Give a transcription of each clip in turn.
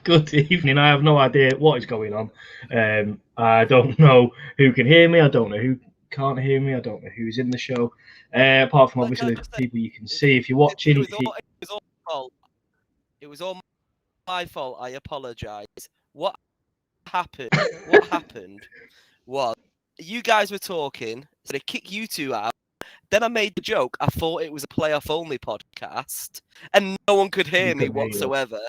Good evening. I have no idea what is going on. I don't know who can hear me. I don't know who can't hear me. I don't know who's in the show. Apart from obviously the people you can see if you're watching. It was all my fault. It was all my fault. I apologise. What happened? Was you guys were talking, so they kick you two out. Then I made the joke. I thought it was a playoff-only podcast, and no one could hear me whatsoever.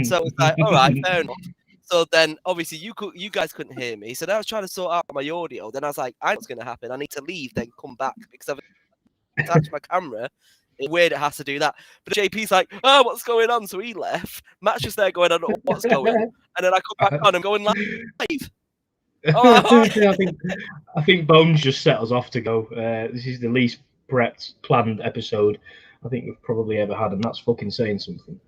So it's like, all right, fair enough. So then, obviously, you guys couldn't hear me. So then I was trying to sort out my audio. Then I was like, I know what's going to happen. I need to leave, then come back because I've attached my camera. It's weird it has to do that. But JP's like, oh, what's going on? So he left. Matt's just there going, I don't know what's going on. And then I come back on and going live. I think Bones just set us off to go. This is the least prepped, planned episode I think we've probably ever had, and that's fucking saying something.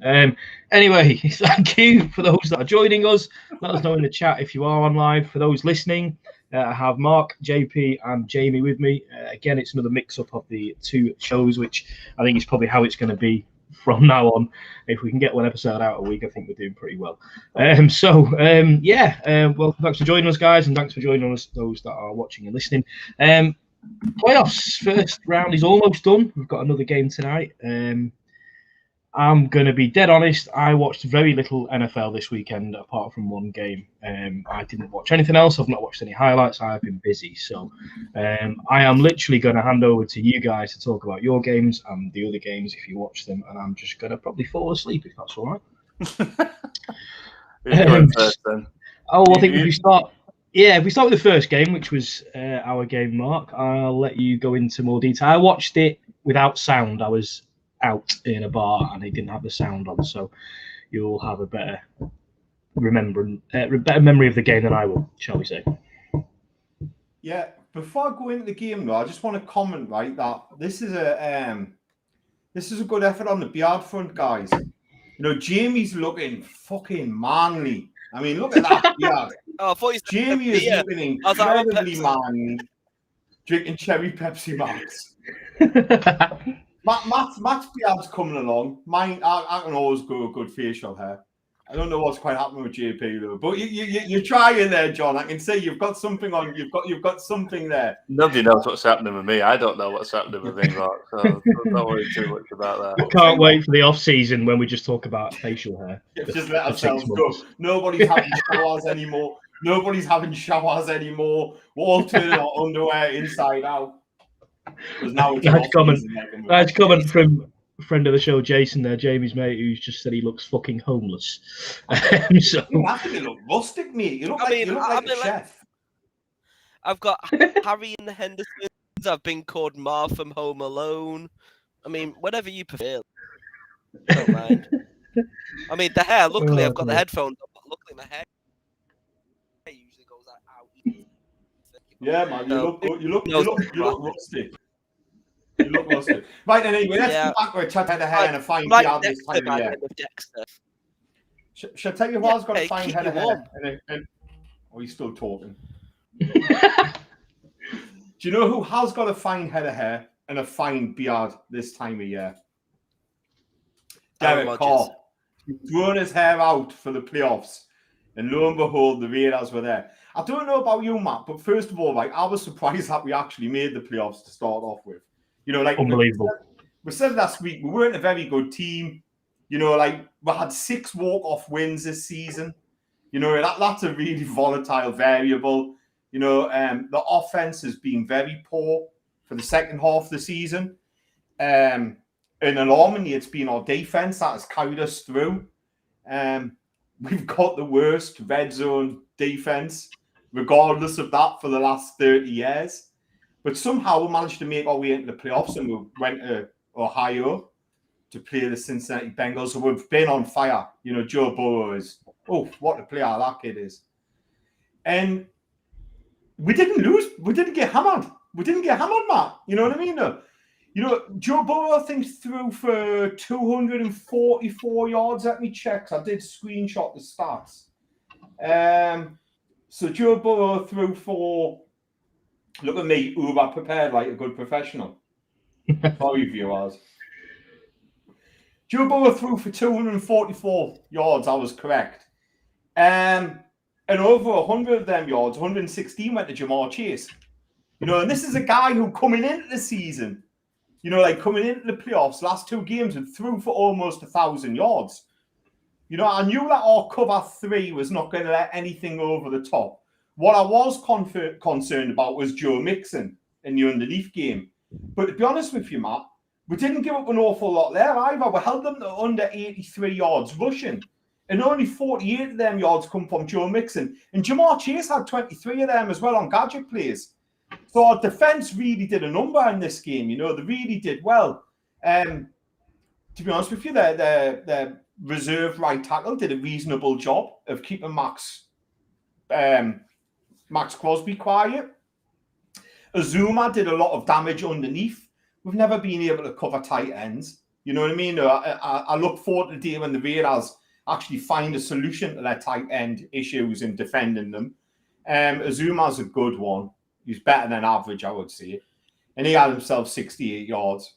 Anyway, thank you for those that are joining us. Let us know in the chat if you are on live. For those listening, I have Mark, JP, and Jamie with me. Again, it's another mix-up of the two shows, which I think is probably how it's going to be from now on. If we can get one episode out a week, I think we're doing pretty well. Well, thanks for joining us, guys, and thanks for joining us, those that are watching and listening. Playoffs, first round is almost done. We've got another game tonight. I'm going to be dead honest. I watched very little NFL this weekend, apart from one game. I didn't watch anything else. I've not watched any highlights. I've been busy. So I am literally going to hand over to you guys to talk about your games and the other games if you watch them. And I'm just going to probably fall asleep if that's all right. First, then. I think if we start with the first game, which was our game, Mark, I'll let you go into more detail. I watched it without sound. I was out in a bar and he didn't have the sound on, so you'll have a better memory of the game than I will, shall we say. Yeah, before I go into the game though, I just want to comment, right, that this is a good effort on the Beard front, guys. You know, Jamie's looking fucking manly. I mean, look at that beard. Jamie is looking incredibly manly, drinking cherry Pepsi Max. Matt's beard's coming along. Mine, I can always go good facial hair. I don't know what's quite happening with JP though, but you're trying there, John. I can see you've got something on. You've got something there. Nobody knows what's happening with me. I don't know what's happening with me, Mark. So don't worry too much about that. I can't wait for the off season when we just talk about facial hair. Just let ourselves go. Nobody's having showers anymore. We're all turning our underwear inside out. Now Nice comment from a friend of the show, Jason there, Jamie's mate, who's just said he looks fucking homeless. I think you look rustic, mate. You look like a chef. I've got Harry and the Hendersons. I've been called Marv from Home Alone. I mean, whatever you prefer. Don't mind. I mean, the hair, luckily I've got the headphones on, but luckily my hair usually goes out. Yeah, man, you look rusty. You look rusty. Right, anyway, let's go back with a head of hair and a fine beard this time of year. Shall I tell you who's got a fine head of hair? Are you still talking? Do you know who has got a fine head of hair and a fine beard this time of year? Derek Carr. He's grown his hair out for the playoffs, and lo and behold, the Raiders were there. I don't know about you, Matt, but first of all, like, I was surprised that we actually made the playoffs to start off with. You know, like, unbelievable. We said last week we weren't a very good team. You know, like, we had 6 walk-off wins this season. You know, that's a really volatile variable. You know, the offense has been very poor for the second half of the season. And alarmingly, it's been our defense that has carried us through. We've got the worst red zone defense, regardless of that, for the last 30 years. But somehow we managed to make our way into the playoffs, and we went to Ohio to play the Cincinnati Bengals. So we've been on fire. You know, Joe Burrow is, what a player that kid is. And we didn't lose. We didn't get hammered. Matt. You know what I mean? No. You know, Joe Burrow, I think, threw for 244 yards. Let me check. I did screenshot the stats. So Joe Burrow threw for, look at me, uber prepared like a good professional. Sorry, viewers. Joe Burrow threw for 244 yards. I was correct. And over 100 of them yards, 116 went to Jamar Chase. And this is a guy who coming into the season, coming into the playoffs, last 2 games, and threw for almost 1,000 yards. I knew that our cover 3 was not going to let anything over the top. What I was concerned about was Joe Mixon in the underneath game. But to be honest with you, Matt, we didn't give up an awful lot there either. We held them to under 83 yards rushing. And only 48 of them yards come from Joe Mixon. And Jamar Chase had 23 of them as well on gadget plays. So our defense really did a number in this game. They really did well. To be honest with you, the reserve right tackle did a reasonable job of keeping Max Crosby quiet. Azuma did a lot of damage underneath. We've never been able to cover tight ends. You know what I mean? I look forward to the day when the Raiders actually find a solution to their tight end issues in defending them. Azuma's a good one. He's better than average, I would say. And he had himself 68 yards.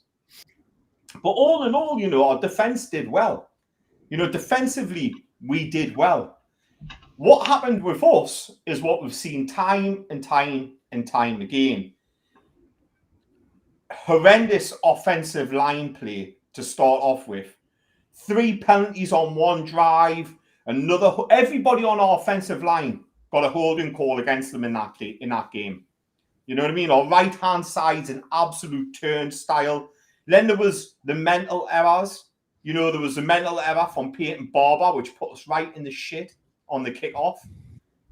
But all in all, our defense did well. Defensively, we did well. What happened with us is what we've seen time and time and time again. Horrendous offensive line play to start off with. 3 penalties on one drive. Everybody on our offensive line got a holding call against them in that game. You know what I mean? Our right-hand side's an absolute turnstile. Then there was the mental errors. There was a mental error from Peyton Barber, which put us right in the shit on the kickoff.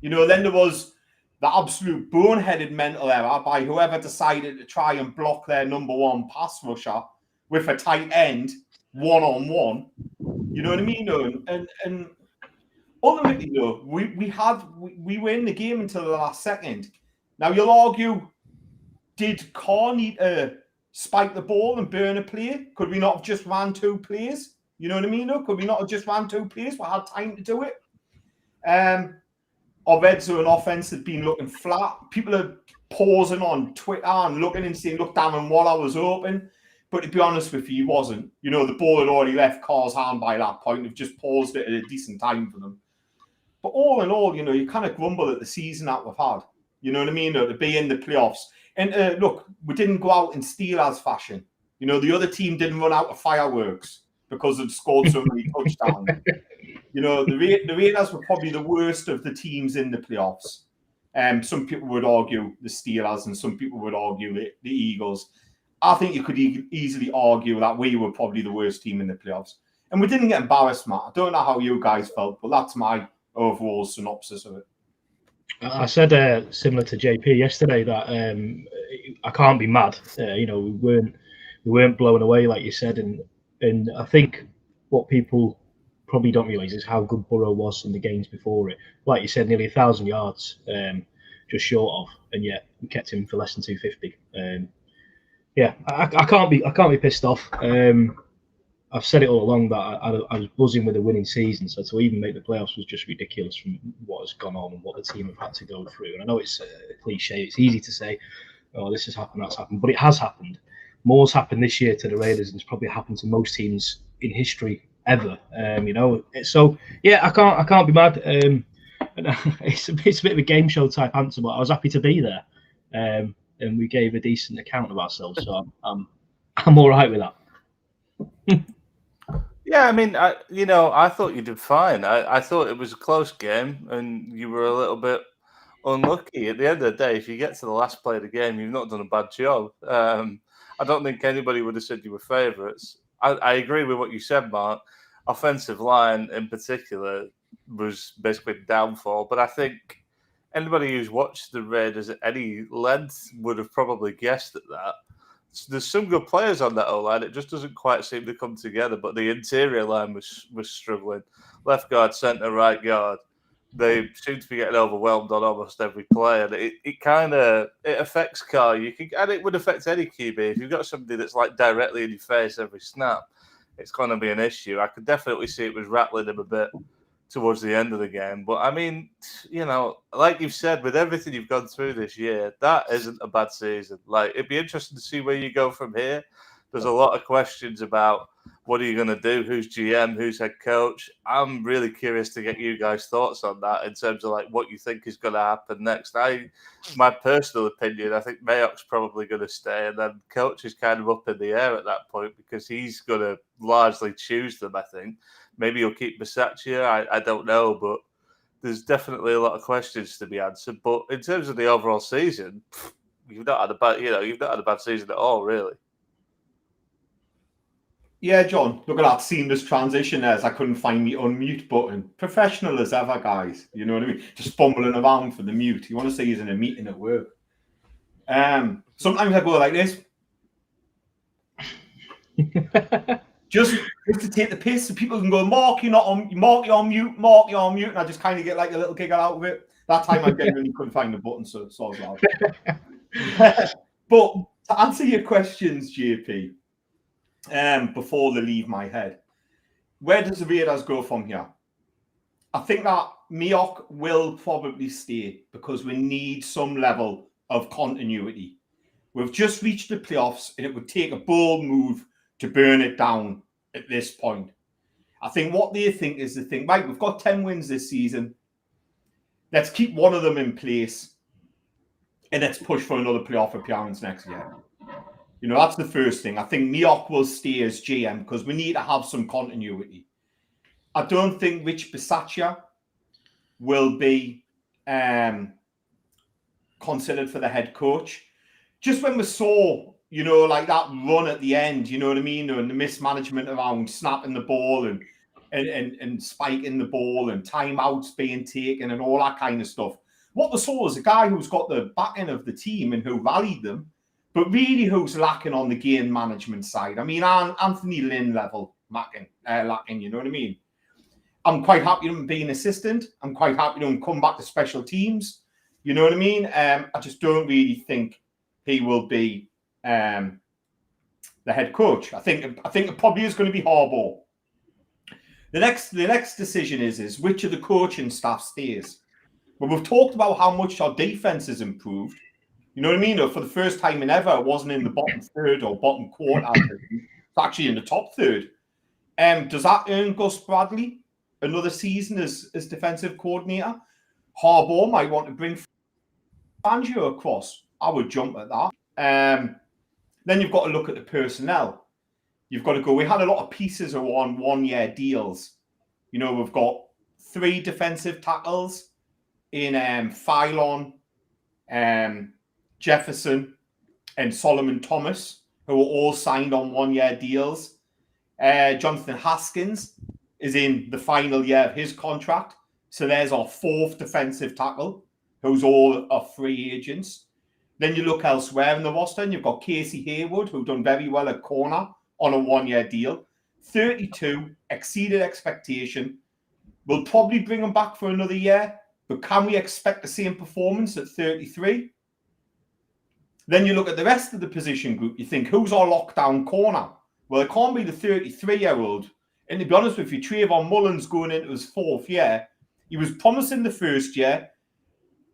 Then there was the absolute boneheaded mental error by whoever decided to try and block their number 1 pass rusher with a tight end one-on-one. You know what I mean? And ultimately, we were in the game until the last second. Now, you'll argue, did Carr need to spike the ball and burn a play? Could we not have just ran 2 plays? You know what I mean? Could we not have just ran 2 plays? We had time to do it. Our red zone offense had been looking flat. People are pausing on Twitter and looking and saying, look, Darren Waller was open. But to be honest with you, he wasn't. The ball had already left Carr's hand by that point. They've just paused it at a decent time for them. But all in all, you kind of grumble at the season that we've had. You know what I mean? To be in the playoffs. And look, we didn't go out in Steelers fashion. The other team didn't run out of fireworks because they'd scored so many touchdowns. The Raiders were probably the worst of the teams in the playoffs. Some people would argue the Steelers and some people would argue the Eagles. I think you could easily argue that we were probably the worst team in the playoffs. And we didn't get embarrassed, Matt. I don't know how you guys felt, but that's my overall synopsis of it. I said similar to JP yesterday that I can't be mad. We weren't blown away like you said, and I think what people probably don't realise is how good Burrow was in the games before it. Like you said, nearly 1,000 yards, just short of, and yet we kept him for less than 250. I can't be pissed off. I've said it all along that I was buzzing with a winning season, so to even make the playoffs was just ridiculous from what has gone on and what the team have had to go through. And I know it's a cliche, it's easy to say, oh, this has happened, that's happened, but it has happened. More's happened this year to the Raiders, and it's probably happened to most teams in history ever. So yeah, I can't be mad. It's a bit of a game show type answer, but I was happy to be there, and we gave a decent account of ourselves, so I'm all right with that. Yeah, I mean, I thought you did fine. I thought it was a close game, and you were a little bit unlucky. At the end of the day, if you get to the last play of the game, you've not done a bad job. I don't think anybody would have said you were favourites. I agree with what you said, Mark. Offensive line, in particular, was basically a downfall. But I think anybody who's watched the Raiders at any length would have probably guessed at that. There's some good players on that O-line. It just doesn't quite seem to come together. But the interior line was struggling. Left guard, centre, right guard. They seem to be getting overwhelmed on almost every play, and it affects Carr. And it would affect any QB. If you've got somebody that's like directly in your face every snap, it's going to be an issue. I could definitely see it was rattling him a bit towards the end of the game. But I mean, like you've said, with everything you've gone through this year, that isn't a bad season. Like, it'd be interesting to see where you go from here. There's a lot of questions about What are you going to do? Who's GM? Who's head coach? I'm really curious to get you guys' thoughts on that in terms of like what you think is going to happen next. My personal opinion, I think Mayock's probably going to stay, and then coach is kind of up in the air at that point because he's going to largely choose them. I think maybe he'll keep Bisaccia. I don't know, but there's definitely a lot of questions to be answered. But in terms of the overall season, you've not had a bad season at all, really. Yeah, John, look at that seamless transition there as I couldn't find the unmute button. Professional as ever, guys. You know what I mean? Just fumbling around for the mute. You want to say he's in a meeting at work. Sometimes I go like this. just to take the piss so people can go, Mark, you're on mute, Mark, you're on mute. And I just kind of get like a little giggle out of it. That time I genuinely couldn't find the button, so I was loud. But to answer your questions, JP, before they leave my head, where does the Raiders go from here? I think that Mayock will probably stay because we need some level of continuity. We've just reached the playoffs and it would take a bold move to burn it down at this point. I think what they think is right, we've got 10 wins this season. Let's keep one of them in place and let's push for another playoff appearance next year. You know, that's the first thing. I think Mayock will stay as GM because we need to have some continuity. I don't think Rich Bisaccia will be considered for the head coach. Just when we saw, you know, like that run at the end, you know what I mean? And the mismanagement around snapping the ball and spiking the ball and timeouts being taken and all that kind of stuff. What we saw was a guy who's got the backing of the team and who rallied them, but really who's lacking on the game management side. I mean, Anthony Lynn level lacking, you know what I mean? I'm quite happy to be an assistant. I'm quite happy to come back to special teams. You know what I mean? I just don't really think he will be the head coach. I think it probably is going to be Harbaugh. The next decision is which of the coaching staff stays. But we've talked about how much our defense has improved. You know what I mean? For the first time in ever, it wasn't in the bottom third or bottom quarter. It's actually in the top third. Does that earn Gus Bradley another season as defensive coordinator? Harbaugh might want to bring Fangio across. I would jump at that. Then you've got to look at the personnel. You've got to go, we had a lot of pieces who are on one-year deals. You know, we've got 3 defensive tackles in Phylon, Jefferson, and Solomon Thomas, who are all signed on one-year deals. Jonathan Haskins is in the final year of his contract. So there's our 4th defensive tackle, who's all are free agents. Then you look elsewhere in the roster, and you've got Casey Haywood, who done very well at corner on a one-year deal. 32, exceeded expectation. We'll probably bring him back for another year, but can we expect the same performance at 33? Then you look at the rest of the position group, you think, who's our lockdown corner? Well, it can't be the 33-year-old. And to be honest with you, Trayvon Mullins going into his 4th year, he was promising the first year,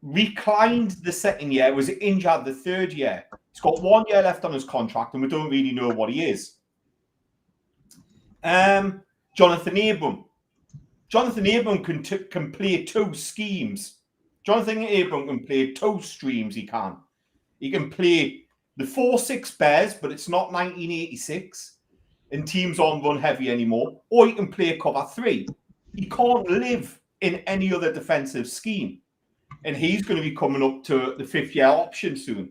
reclined the second year, was injured the 3rd year. He's got 1 year left on his contract, and we don't really know what he is. Jonathan Abram. Jonathan Abram can play 2 schemes. Jonathan Abram can play 2 streams, he can. He can play the 4-6 Bears, but it's not 1986, and teams aren't run heavy anymore. Or he can play cover 3. He can't live in any other defensive scheme. And he's going to be coming up to the 5th-year option soon.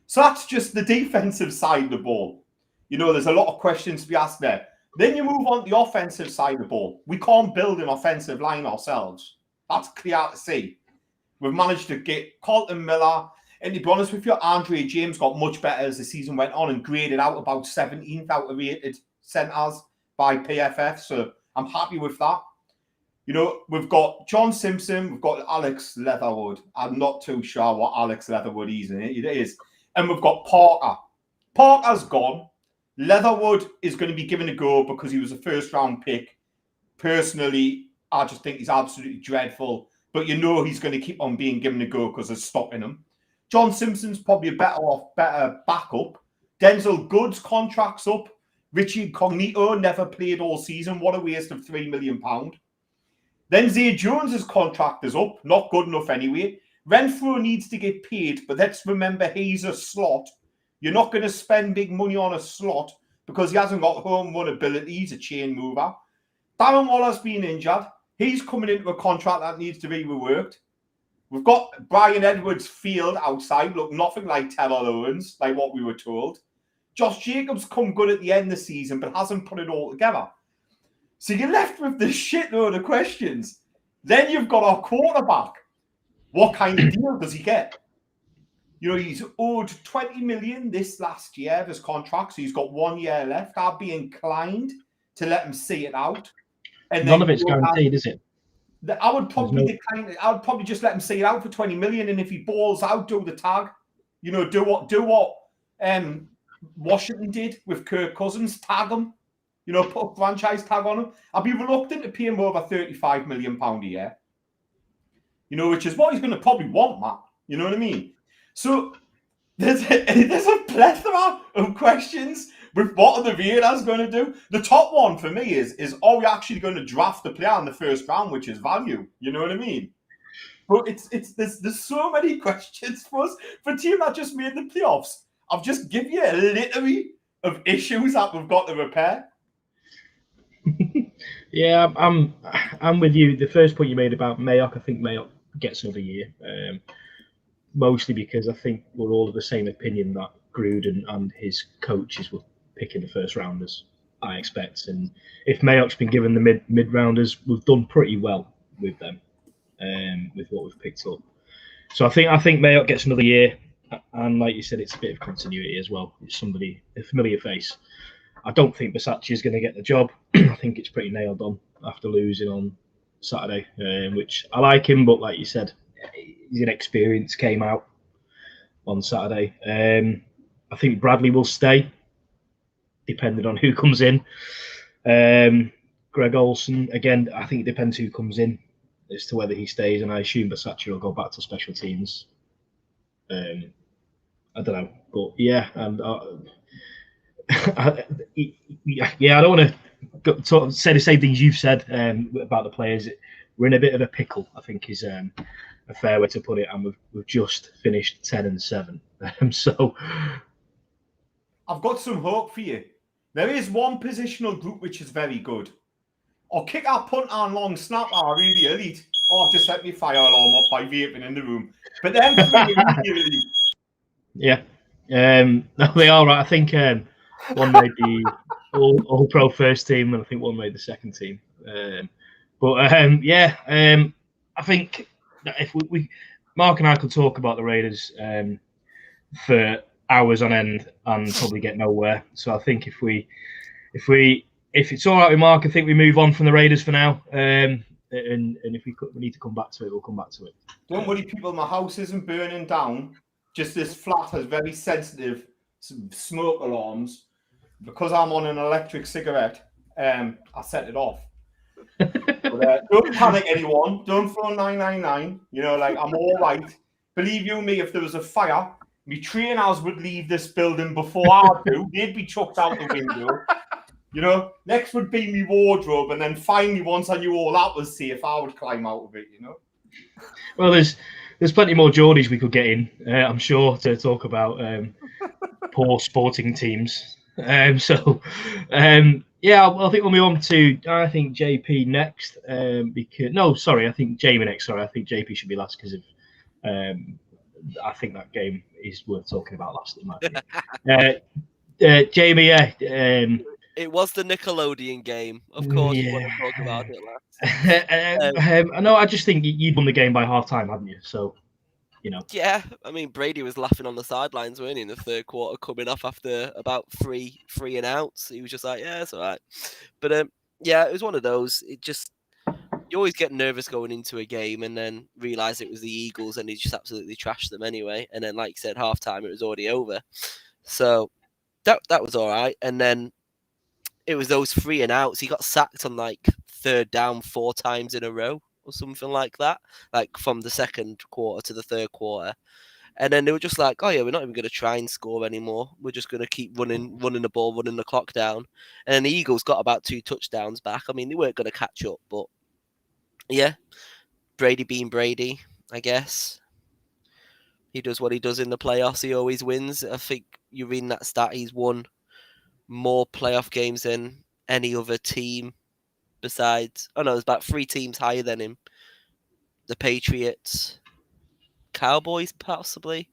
So that's just the defensive side of the ball. You know, there's a lot of questions to be asked there. Then you move on to the offensive side of the ball. We can't build an offensive line ourselves. That's clear to see. We've managed to get Colton Miller. And to be honest with you, Andre James got much better as the season went on and graded out about 17th out of rated centres by PFF. So I'm happy with that. You know, we've got John Simpson. We've got Alex Leatherwood. I'm not too sure what Alex Leatherwood is in it. It is. And we've got Parker. Parker's gone. Leatherwood is going to be given a go because he was a first-round pick. Personally, I just think he's absolutely dreadful. But you know he's going to keep on being given a go because they're stopping him. John Simpson's probably a better backup. Denzel Good's contract's up. Richie Incognito never played all season. What a waste of £3 million. Then Zay Jones's contract is up. Not good enough anyway. Renfro needs to get paid, but let's remember he's a slot. You're not going to spend big money on a slot because he hasn't got home run ability. He's a chain mover. Darren Waller's been injured. He's coming into a contract that needs to be reworked. We've got Brian Edwards field outside. Look, nothing like Terrell Owens, like what we were told. Josh Jacobs come good at the end of the season, but hasn't put it all together. So you're left with this shitload of questions. Then you've got our quarterback. What kind of deal does he get? You know, he's owed 20 million this last year of his contract, so he's got 1 year left. I'd be inclined to let him see it out. And none of it's guaranteed, is it? I would probably decline. I would probably just let him see it out for 20 million, and if he balls out, do the tag. You know, do what Washington did with Kirk Cousins, tag him. You know, put a franchise tag on him. I'd be reluctant to pay him over £35 million a year. You know, which is what he's going to probably want, Matt. You know what I mean? So there's a plethora of questions with what are the Raiders going to do. The top one for me is are we actually going to draft the player in the first round, which is value? You know what I mean? But there's so many questions for us. For a team that just made the playoffs, I've just given you a litany of issues that we've got to repair. Yeah, I'm with you. The first point you made about Mayock, I think Mayock gets another year, mostly because I think we're all of the same opinion that Gruden and his coaches will pick in the first rounders, I expect. And if Mayock's been given the mid rounders, we've done pretty well with them, with what we've picked up. So I think Mayock gets another year, and like you said, it's a bit of continuity as well. It's somebody, a familiar face. I don't think Bisaccia is going to get the job. I think it's pretty nailed on after losing on Saturday, which I like him, but like you said, his inexperience came out on Saturday. I think Bradley will stay, depending on who comes in. Greg Olsen, again, I think it depends who comes in as to whether he stays, and I assume Bisaccia will go back to special teams. I don't know, but yeah, and I don't want to sort of say the same things you've said about the players. We're in a bit of a pickle, I think, is a fair way to put it, and we've just finished 10-7. So I've got some hope for you. There is one positional group which is very good. Or kick our punt and long snap are really elite. Oh, I've just set my fire alarm off by vaping in the room. But then three are really elite. Yeah, no, they are right. I think one made the all-pro first team, and I think one made the second team. I think that if we Mark and I could talk about the Raiders for hours on end and probably get nowhere. So I think if it's all right with Mark, I think we move on from the Raiders for now. And if we need to come back to it, we'll come back to it. Don't worry, people. My house isn't burning down. Just this flat has very sensitive smoke alarms. Because I'm on an electric cigarette, I set it off. But, don't panic, anyone. Don't phone 999. You know, like, I'm all right. Believe you me, if there was a fire, my trainers would leave this building before I do. They'd be chucked out the window. You know, next would be my wardrobe, and then finally, once I knew all that was safe, I would climb out of it, you know? Well, there's plenty more Geordies we could get in, I'm sure, to talk about poor sporting teams. I think we'll move on to JP next. I think Jamie next. Sorry, I think JP should be last because of I think that game is worth talking about last. It might be. Jamie, it was the Nickelodeon game. Of course, we want to talk about it last. I know. I just think you'd won the game by half time, hadn't you? So. You know. Yeah, I mean Brady was laughing on the sidelines, weren't he, in the third quarter, coming off after about three and outs. He was just like, yeah, it's all right. But yeah, it was one of those. It just, you always get nervous going into a game and then realise it was the Eagles and he just absolutely trashed them anyway. And then, like you said, half time it was already over. So that was all right. And then it was those 3 and outs. He got sacked on like third down 4 times in a row or something like that, like from the second quarter to the third quarter. And then they were just like, oh yeah, we're not even going to try and score anymore. We're just going to keep running the ball, running the clock down. And then the Eagles got about 2 touchdowns back. I mean, they weren't going to catch up, but yeah, Brady being Brady, I guess. He does what he does in the playoffs. He always wins. I think you're reading that stat. He's won more playoff games than any other team besides. Oh no, there's about 3 teams higher than him. The Patriots, Cowboys, possibly,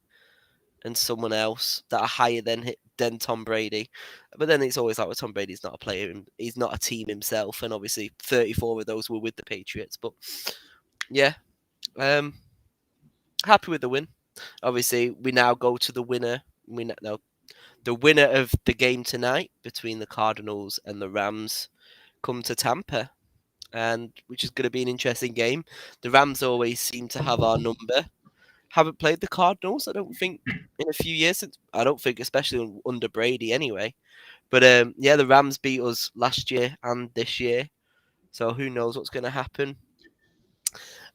and someone else that are higher than Tom Brady. But then it's always like, well, Tom Brady's not a player. He's not a team himself, and obviously 34 of those were with the Patriots. But yeah, happy with the win. Obviously, we now go to the winner. The winner of the game tonight between the Cardinals and the Rams come to Tampa, and which is going to be an interesting game. The Rams always seem to have our number. Haven't played the Cardinals, I don't think, in a few years. I don't think, especially under Brady anyway. But yeah, the Rams beat us last year and this year. So who knows what's going to happen.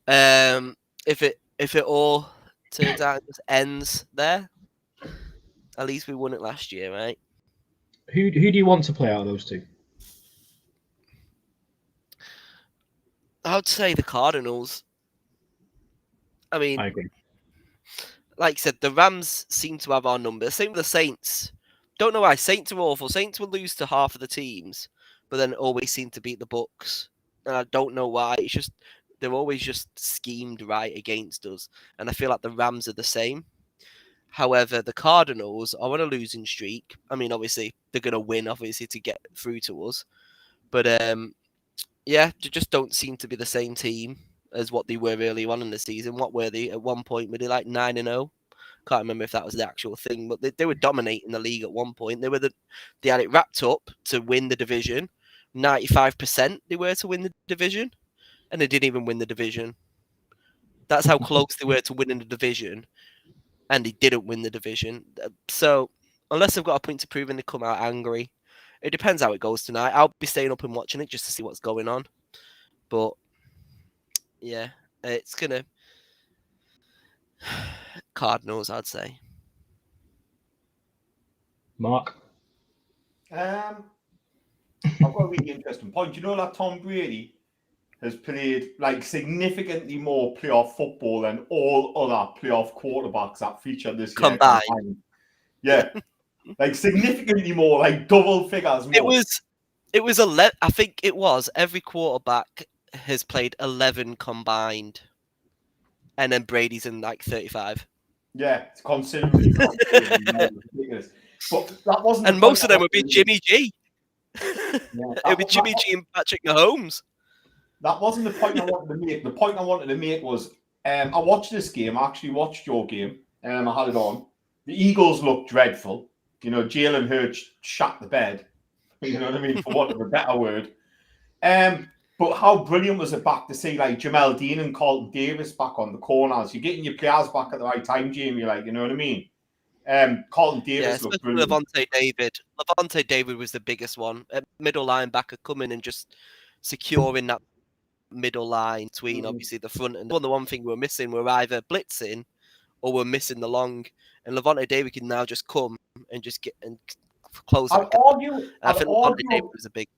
If it all turns out it just ends there, at least we won it last year, right? Who do you want to play out of those two? I would say the Cardinals. I mean, I agree. Like I said, the Rams seem to have our number. Same with the Saints. Don't know why. Saints are awful. Saints will lose to half of the teams, but then always seem to beat the Bucks. And I don't know why. It's just they're always just schemed right against us. And I feel like the Rams are the same. However, the Cardinals are on a losing streak. I mean, obviously, they're going to win, obviously, to get through to us. But, yeah, they just don't seem to be the same team as what they were early on in the season. What were they at one point? Were they like 9-0? Can't remember if that was the actual thing, but they were dominating the league at one point. They had it wrapped up to win the division. 95% they were to win the division, and they didn't even win the division. That's how close they were to winning the division, and they didn't win the division. So unless they've got a point to prove and they come out angry, it depends how it goes tonight. I'll be staying up and watching it just to see what's going on. But yeah, it's gonna Cardinals, I'd say. Mark? I've got a really interesting point. You know that Tom Brady has played like significantly more playoff football than all other playoff quarterbacks that featured this year combined. Yeah, like significantly more, like double figures more. It was 11. I think it was every quarterback has played 11 combined, and then Brady's in like 35. Yeah, it's considerably ridiculous. But that wasn't. And most of them would be Jimmy G. Yeah, it would be Jimmy G and Patrick Mahomes. That wasn't the point I wanted to make. The point I wanted to make was I watched this game. I actually watched your game. I had it on. The Eagles looked dreadful. You know, Jalen Hurts shut the bed. You know what I mean? For want of a better word. But how brilliant was it back to see like Jamel Dean and Carlton Davis back on the corners? You're getting your players back at the right time, Jamie. Like, you know what I mean? Carlton Davis looked brilliant. Levante David was the biggest one. Middle linebacker coming and just securing that middle line between obviously the front and the one thing we're missing. We're either blitzing or we're missing the long. And Levante David can now just come and just get and close. I think Levante David was a big.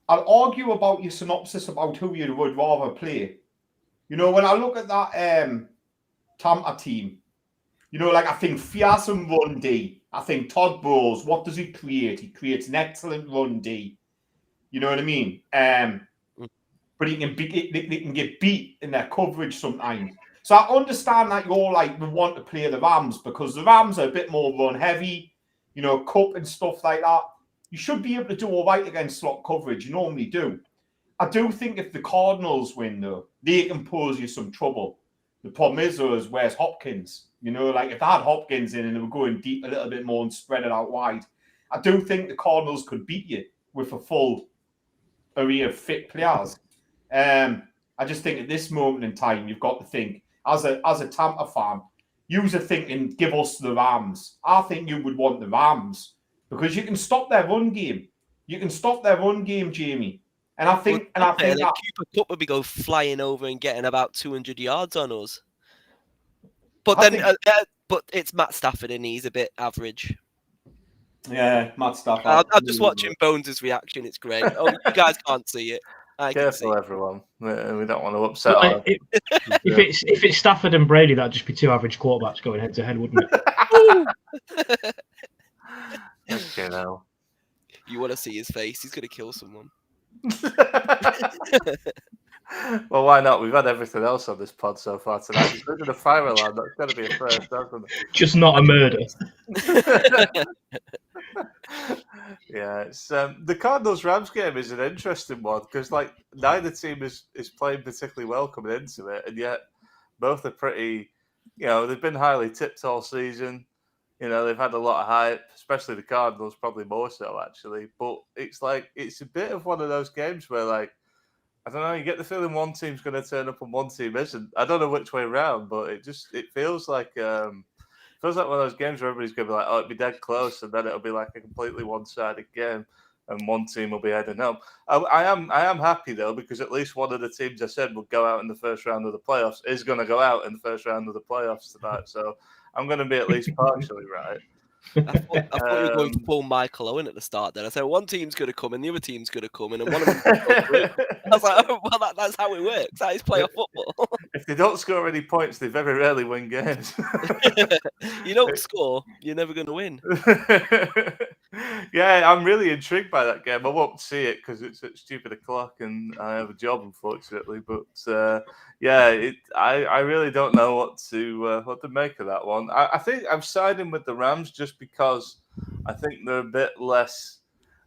I'll argue about your synopsis about who you would rather play. You know, when I look at that Tampa team, you know, like I think fearsome run D. I think Todd Bowles, what does he create? He creates an excellent run D. You know what I mean? But he can get beat in their coverage sometimes. So I understand that you're like, we want to play the Rams because the Rams are a bit more run heavy, you know, cup and stuff like that. You should be able to do all right against slot coverage. You normally do. I do think if the Cardinals win, though, they can pose you some trouble. The problem is, though, is where's Hopkins? You know, like if they had Hopkins in and they were going deep a little bit more and spread it out wide, I do think the Cardinals could beat you with a full array of fit players. I just think at this moment in time, you've got to think, as a Tampa fan, you're thinking, give us the Rams. I think you would want the Rams because you can stop their run game. You can stop their run game, Jamie. And I think, that Cooper Kupp would be go flying over and getting about 200 yards on us. But I then, think- but it's Matt Stafford, and he's a bit average. Yeah, Matt Stafford. I'm just watching Bones' reaction. It's great. Oh, you guys can't see it. I can see Careful, it. everyone. We don't want to upset Well, our... if it's Stafford and Brady, that'd just be two average quarterbacks going head to head, wouldn't it? Okay, now. You want to see his face? He's gonna kill someone. Well, why not? We've had everything else on this pod so far tonight. Just look at the fire alarm. That's got to be a first, hasn't Just not a murder. it? Yeah, it's the Cardinals-Rams game is an interesting one because like neither team is playing particularly well coming into it, and yet both are pretty. They've been highly tipped all season. They've had a lot of hype, especially the Cardinals, probably more so actually. But it's a bit of one of those games where like. I don't know. You get the feeling one team's going to turn up and one team isn't. I don't know which way around, but it feels like one of those games where everybody's going to be like, "Oh, it'll be dead close," and then it'll be like a completely one-sided game, and one team will be heading up. I am happy though because at least one of the teams I said would go out in the first round of the playoffs is going to go out in the first round of the playoffs tonight. So I'm going to be at least partially right. I thought you were going to pull Michael Owen at the start. Then I said one team's going to come and the other team's going to come in, and one of them. I was like, oh, well, that's how it works. That is playoff football. If they don't score any points, they very rarely win games. You don't score, you're never going to win. Yeah, I'm really intrigued by that game. I won't see it because it's at stupid o'clock and I have a job, unfortunately. But I really don't know what to make of that one. I think I'm siding with the Rams just because I think they're a bit less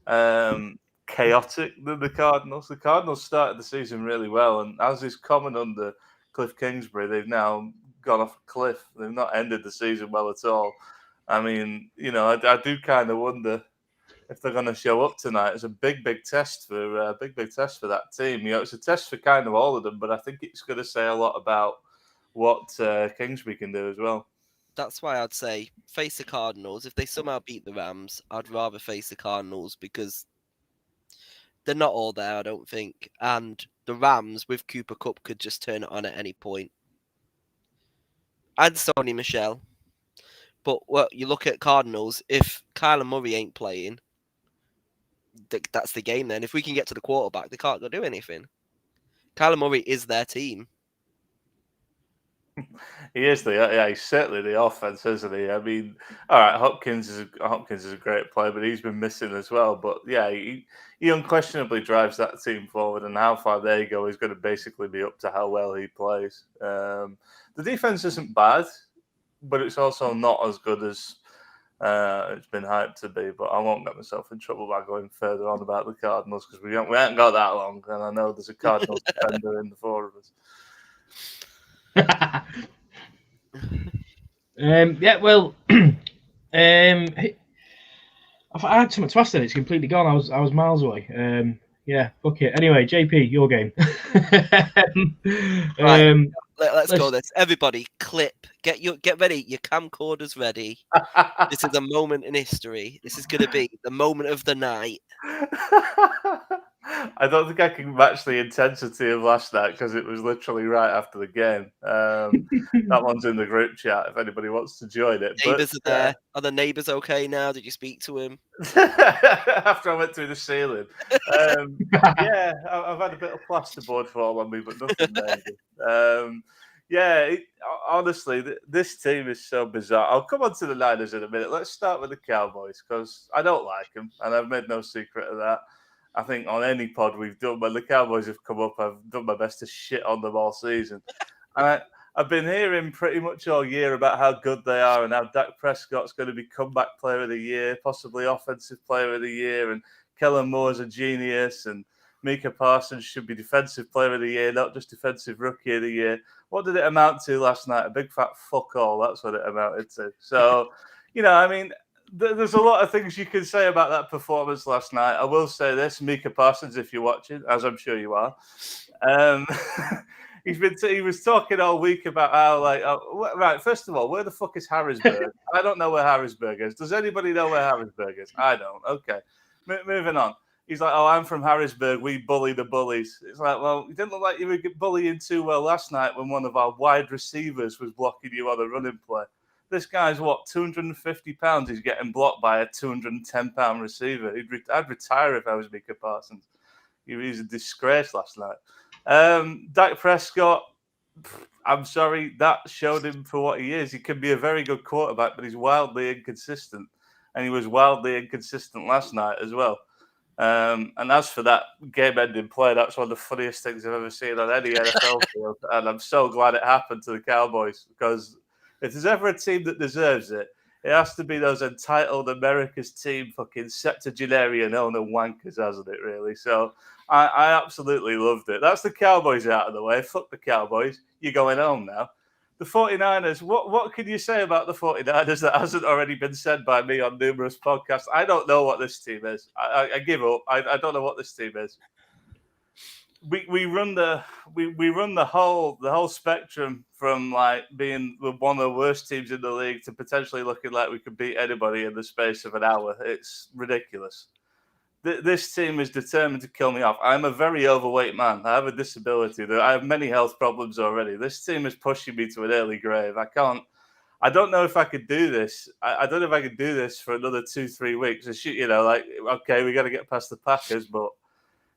chaotic than the Cardinals. The Cardinals started the season really well, and as is common under Cliff Kingsbury, they've now gone off a cliff. They've not ended the season well at all. I mean, I do kind of wonder if they're going to show up tonight. It's a big test for that team. It's a test for kind of all of them, but I think it's going to say a lot about what Kingsbury can do as well. That's why I'd say face the Cardinals. If they somehow beat the Rams, I'd rather face the Cardinals because they're not all there, I don't think. And the Rams with Cooper Kupp could just turn it on at any point. And Sony Michel. But you look at Cardinals, if Kyler Murray ain't playing, that's the game then. If we can get to the quarterback, they can't go do anything. Kyler Murray is their team. He is he's certainly the offense, isn't he? I mean, all right, Hopkins is a great player, but he's been missing as well. But yeah, he unquestionably drives that team forward, and how far they go is going to basically be up to how well he plays. The defense isn't bad, but it's also not as good as it's been hyped to be. But I won't get myself in trouble by going further on about the Cardinals because we haven't got that long, and I know there's a Cardinals defender in the four of us. Yeah, well, I had something to ask then. It's completely gone. I was miles away. Yeah, fuck it. Anyway, JP, your game. Right. Let's go this. Everybody, clip. Get ready. Your camcorders ready. This is a moment in history. This is going to be the moment of the night. I don't think I can match the intensity of last night because it was literally right after the game. That one's in the group chat if anybody wants to join it. Neighbours are there. Are the neighbours okay now? Did you speak to him? After I went through the ceiling. Yeah, I've had a bit of plasterboard fall on me, but nothing major. Honestly, this team is so bizarre. I'll come on to the Niners in a minute. Let's start with the Cowboys because I don't like them, and I've made no secret of that. I think on any pod we've done, when the Cowboys have come up, I've done my best to shit on them all season. And I've been hearing pretty much all year about how good they are and how Dak Prescott's going to be comeback player of the year, possibly offensive player of the year, and Kellen Moore's a genius, and Micah Parsons should be defensive player of the year, not just defensive rookie of the year. What did it amount to last night? A big fat fuck all. That's what it amounted to. So, I mean, there's a lot of things you can say about that performance last night. I will say this, Micah Parsons, if you're watching, as I'm sure you are, he was talking all week about how, right, first of all, where the fuck is Harrisburg? I don't know where Harrisburg is. Does anybody know where Harrisburg is? I don't. Okay. Moving on. He's like, oh, I'm from Harrisburg. We bully the bullies. It's like, well, you didn't look like you were bullying too well last night when one of our wide receivers was blocking you on a running play. This guy's, 250 pounds. He's getting blocked by a 210-pound receiver. I'd retire if I was Micah Parsons. He was a disgrace last night. Dak Prescott, I'm sorry, that showed him for what he is. He can be a very good quarterback, but he's wildly inconsistent. And he was wildly inconsistent last night as well. And as for that game-ending play, that's one of the funniest things I've ever seen on any NFL field. And I'm so glad it happened to the Cowboys, because if there's ever a team that deserves it, it has to be those entitled America's team fucking septuagenarian owner wankers, hasn't it, really? So I absolutely loved it. That's the Cowboys out of the way. Fuck the Cowboys. You're going home now. The 49ers, what can you say about the 49ers that hasn't already been said by me on numerous podcasts? I don't know what this team is. I give up. I don't know what this team is. We run the whole spectrum from like being one of the worst teams in the league to potentially looking like we could beat anybody in the space of an hour. It's ridiculous. This team is determined to kill me off. I'm a very overweight man. I have a disability. I have many health problems already. This team is pushing me to an early grave. I don't know if I could do this. I don't know if I could do this for another 2-3 weeks. Okay, we got to get past the Packers, but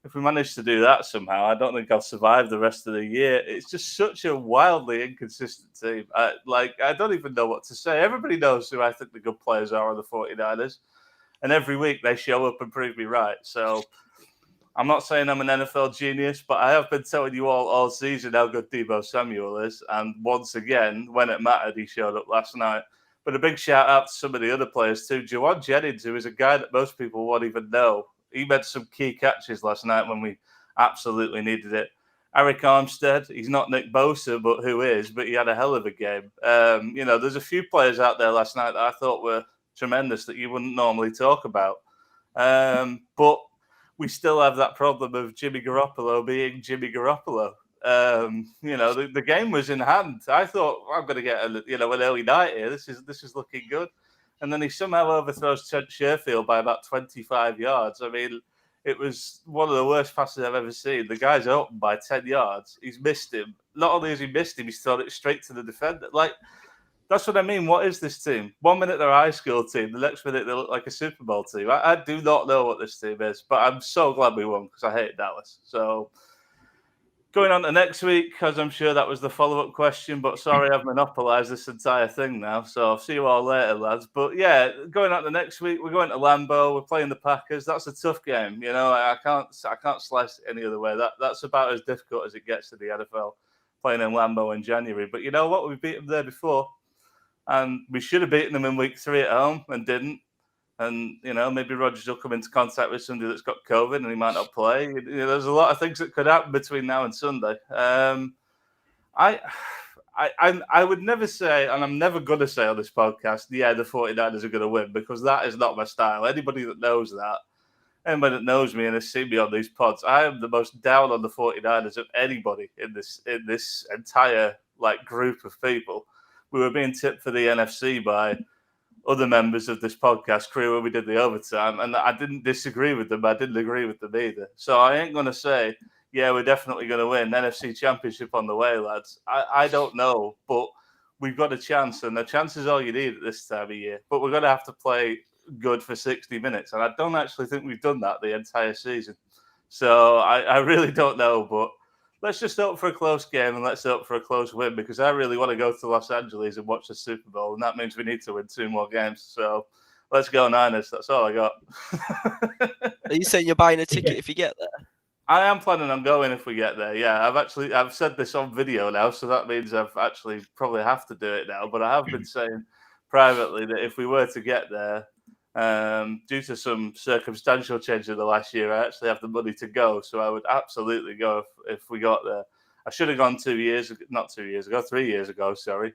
if we manage to do that somehow, I don't think I'll survive the rest of the year. It's just such a wildly inconsistent team. I don't even know what to say. Everybody knows who I think the good players are on the 49ers. And every week they show up and prove me right. So I'm not saying I'm an NFL genius, but I have been telling you all season how good Deebo Samuel is. And once again, when it mattered, he showed up last night. But a big shout out to some of the other players too. Juwan Jennings, who is a guy that most people won't even know. He made some key catches last night when we absolutely needed it. Eric Armstead, he's not Nick Bosa, but who is? But he had a hell of a game. There's a few players out there last night that I thought were tremendous that you wouldn't normally talk about. But we still have that problem of Jimmy Garoppolo being Jimmy Garoppolo. The game was in hand. I thought, I'm going to get an early night here. This is looking good. And then he somehow overthrows Trent Sherfield by about 25 yards. I mean, it was one of the worst passes I've ever seen. The guy's open by 10 yards. He's missed him. Not only has he missed him, he's thrown it straight to the defender. That's what I mean. What is this team? 1 minute they're a high school team. The next minute they look like a Super Bowl team. I do not know what this team is, but I'm so glad we won because I hate Dallas. So going on to next week, because I'm sure that was the follow-up question, but sorry, I've monopolised this entire thing now. So I'll see you all later, lads. But yeah, going on to next week, we're going to Lambeau. We're playing the Packers. That's a tough game. I can't slice it any other way. That's about as difficult as it gets to the NFL, playing in Lambeau in January. But you know what? We've beat them there before. And we should have beaten them in week 3 at home and didn't. And, maybe Rodgers will come into contact with somebody that's got COVID and he might not play. There's a lot of things that could happen between now and Sunday. I would never say, and I'm never going to say on this podcast, the 49ers are going to win, because that is not my style. Anybody that knows me and has seen me on these pods, I am the most down on the 49ers of anybody in this entire group of people. We were being tipped for the NFC by other members of this podcast crew when we did the overtime, and I didn't disagree with them. I didn't agree with them either. So I ain't going to say, yeah, we're definitely going to win NFC Championship on the way, lads. I don't know, but we've got a chance, and the chance is all you need at this time of year. But we're going to have to play good for 60 minutes, and I don't actually think we've done that the entire season. So I really don't know, but let's just hope for a close game and let's hope for a close win, because I really want to go to Los Angeles and watch the Super Bowl, and that means we need to win 2 more games. So let's go Niners. That's all I got. Are you saying you're buying a ticket if you get there? I am planning on going if we get there. Yeah, I've said this on video now, so that means I've actually probably have to do it now. But I have been saying privately that if we were to get there, due to some circumstantial change in the last year, I actually have the money to go. So I would absolutely go if we got there. I should have gone 3 years ago. Sorry,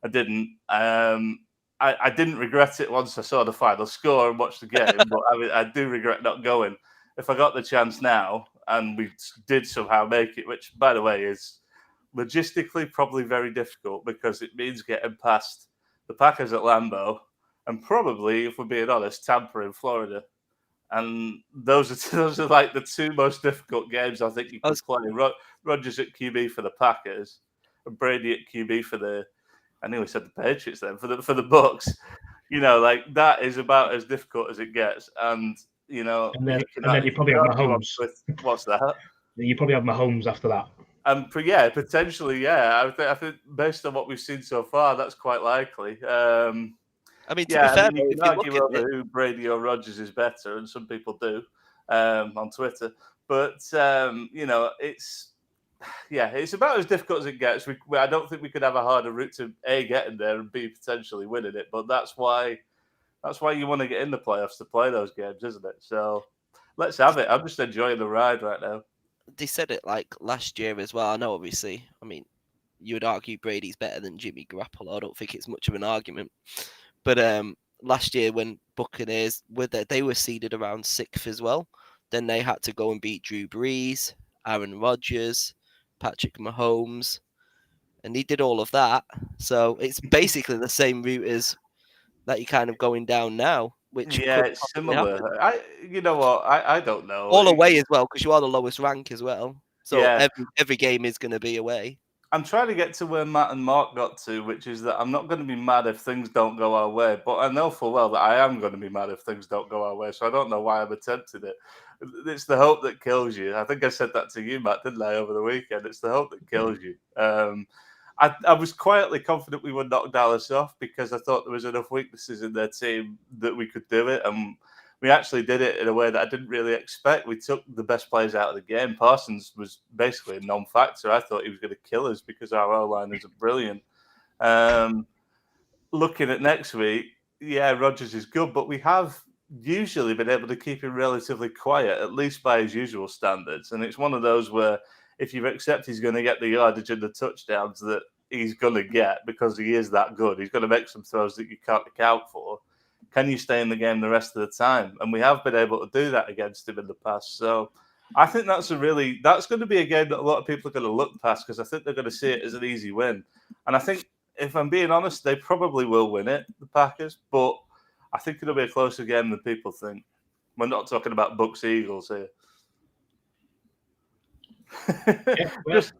I didn't. I didn't regret it once I saw the final score and watched the game, but I do regret not going. If I got the chance now and we did somehow make it, which, by the way, is logistically probably very difficult because it means getting past the Packers at Lambeau and probably, if we're being honest, Tampa in Florida. And those are like the two most difficult games I think you could play. Rodgers at QB for the Packers, and Brady at QB for the. I nearly said the Patriots then for the Bucks. Like that is about as difficult as it gets. And and then you probably have Mahomes. What's that? You probably have Mahomes after that. Potentially, yeah. I think based on what we've seen so far, that's quite likely. I mean, to be fair, you can argue over who Brady or Rodgers is better, and some people do on Twitter. But it's about as difficult as it gets. I don't think we could have a harder route to A, getting there, and B, potentially winning it. But that's why you want to get in the playoffs to play those games, isn't it? So let's have it. I'm just enjoying the ride right now. They said it like last year as well. I know, obviously. I mean, you would argue Brady's better than Jimmy Garoppolo. I don't think it's much of an argument. But last year when Buccaneers they were seeded around 6th as well. Then they had to go and beat Drew Brees, Aaron Rodgers, Patrick Mahomes, and he did all of that. So it's basically the same route as that you're kind of going down now. Which it's similar. You know what? I don't know. All away as well, because you are the lowest rank as well. So every game is going to be away. I'm trying to get to where Matt and Mark got to, which is that I'm not going to be mad if things don't go our way, but I know full well that I am going to be mad if things don't go our way, so I don't know why I'm attempting it. It's the hope that kills you. I think I said that to you, Matt, didn't I, over the weekend? It's the hope that kills you. I was quietly confident we would knock Dallas off because I thought there was enough weaknesses in their team that we could do it, and we actually did it in a way that I didn't really expect. We took the best players out of the game. Parsons was basically a non-factor. I thought he was going to kill us because our O-liners are brilliant. Looking at next week, Rodgers is good, but we have usually been able to keep him relatively quiet, at least by his usual standards. And it's one of those where if you accept he's going to get the yardage and the touchdowns that he's going to get because he is that good, he's going to make some throws that you can't account for. Can you stay in the game the rest of the time? And we have been able to do that against him in the past. So I think that's going to be a game that a lot of people are going to look past because I think they're going to see it as an easy win. And I think, if I'm being honest, they probably will win it, the Packers. But I think it'll be a closer game than people think. We're not talking about Bucks Eagles here. Just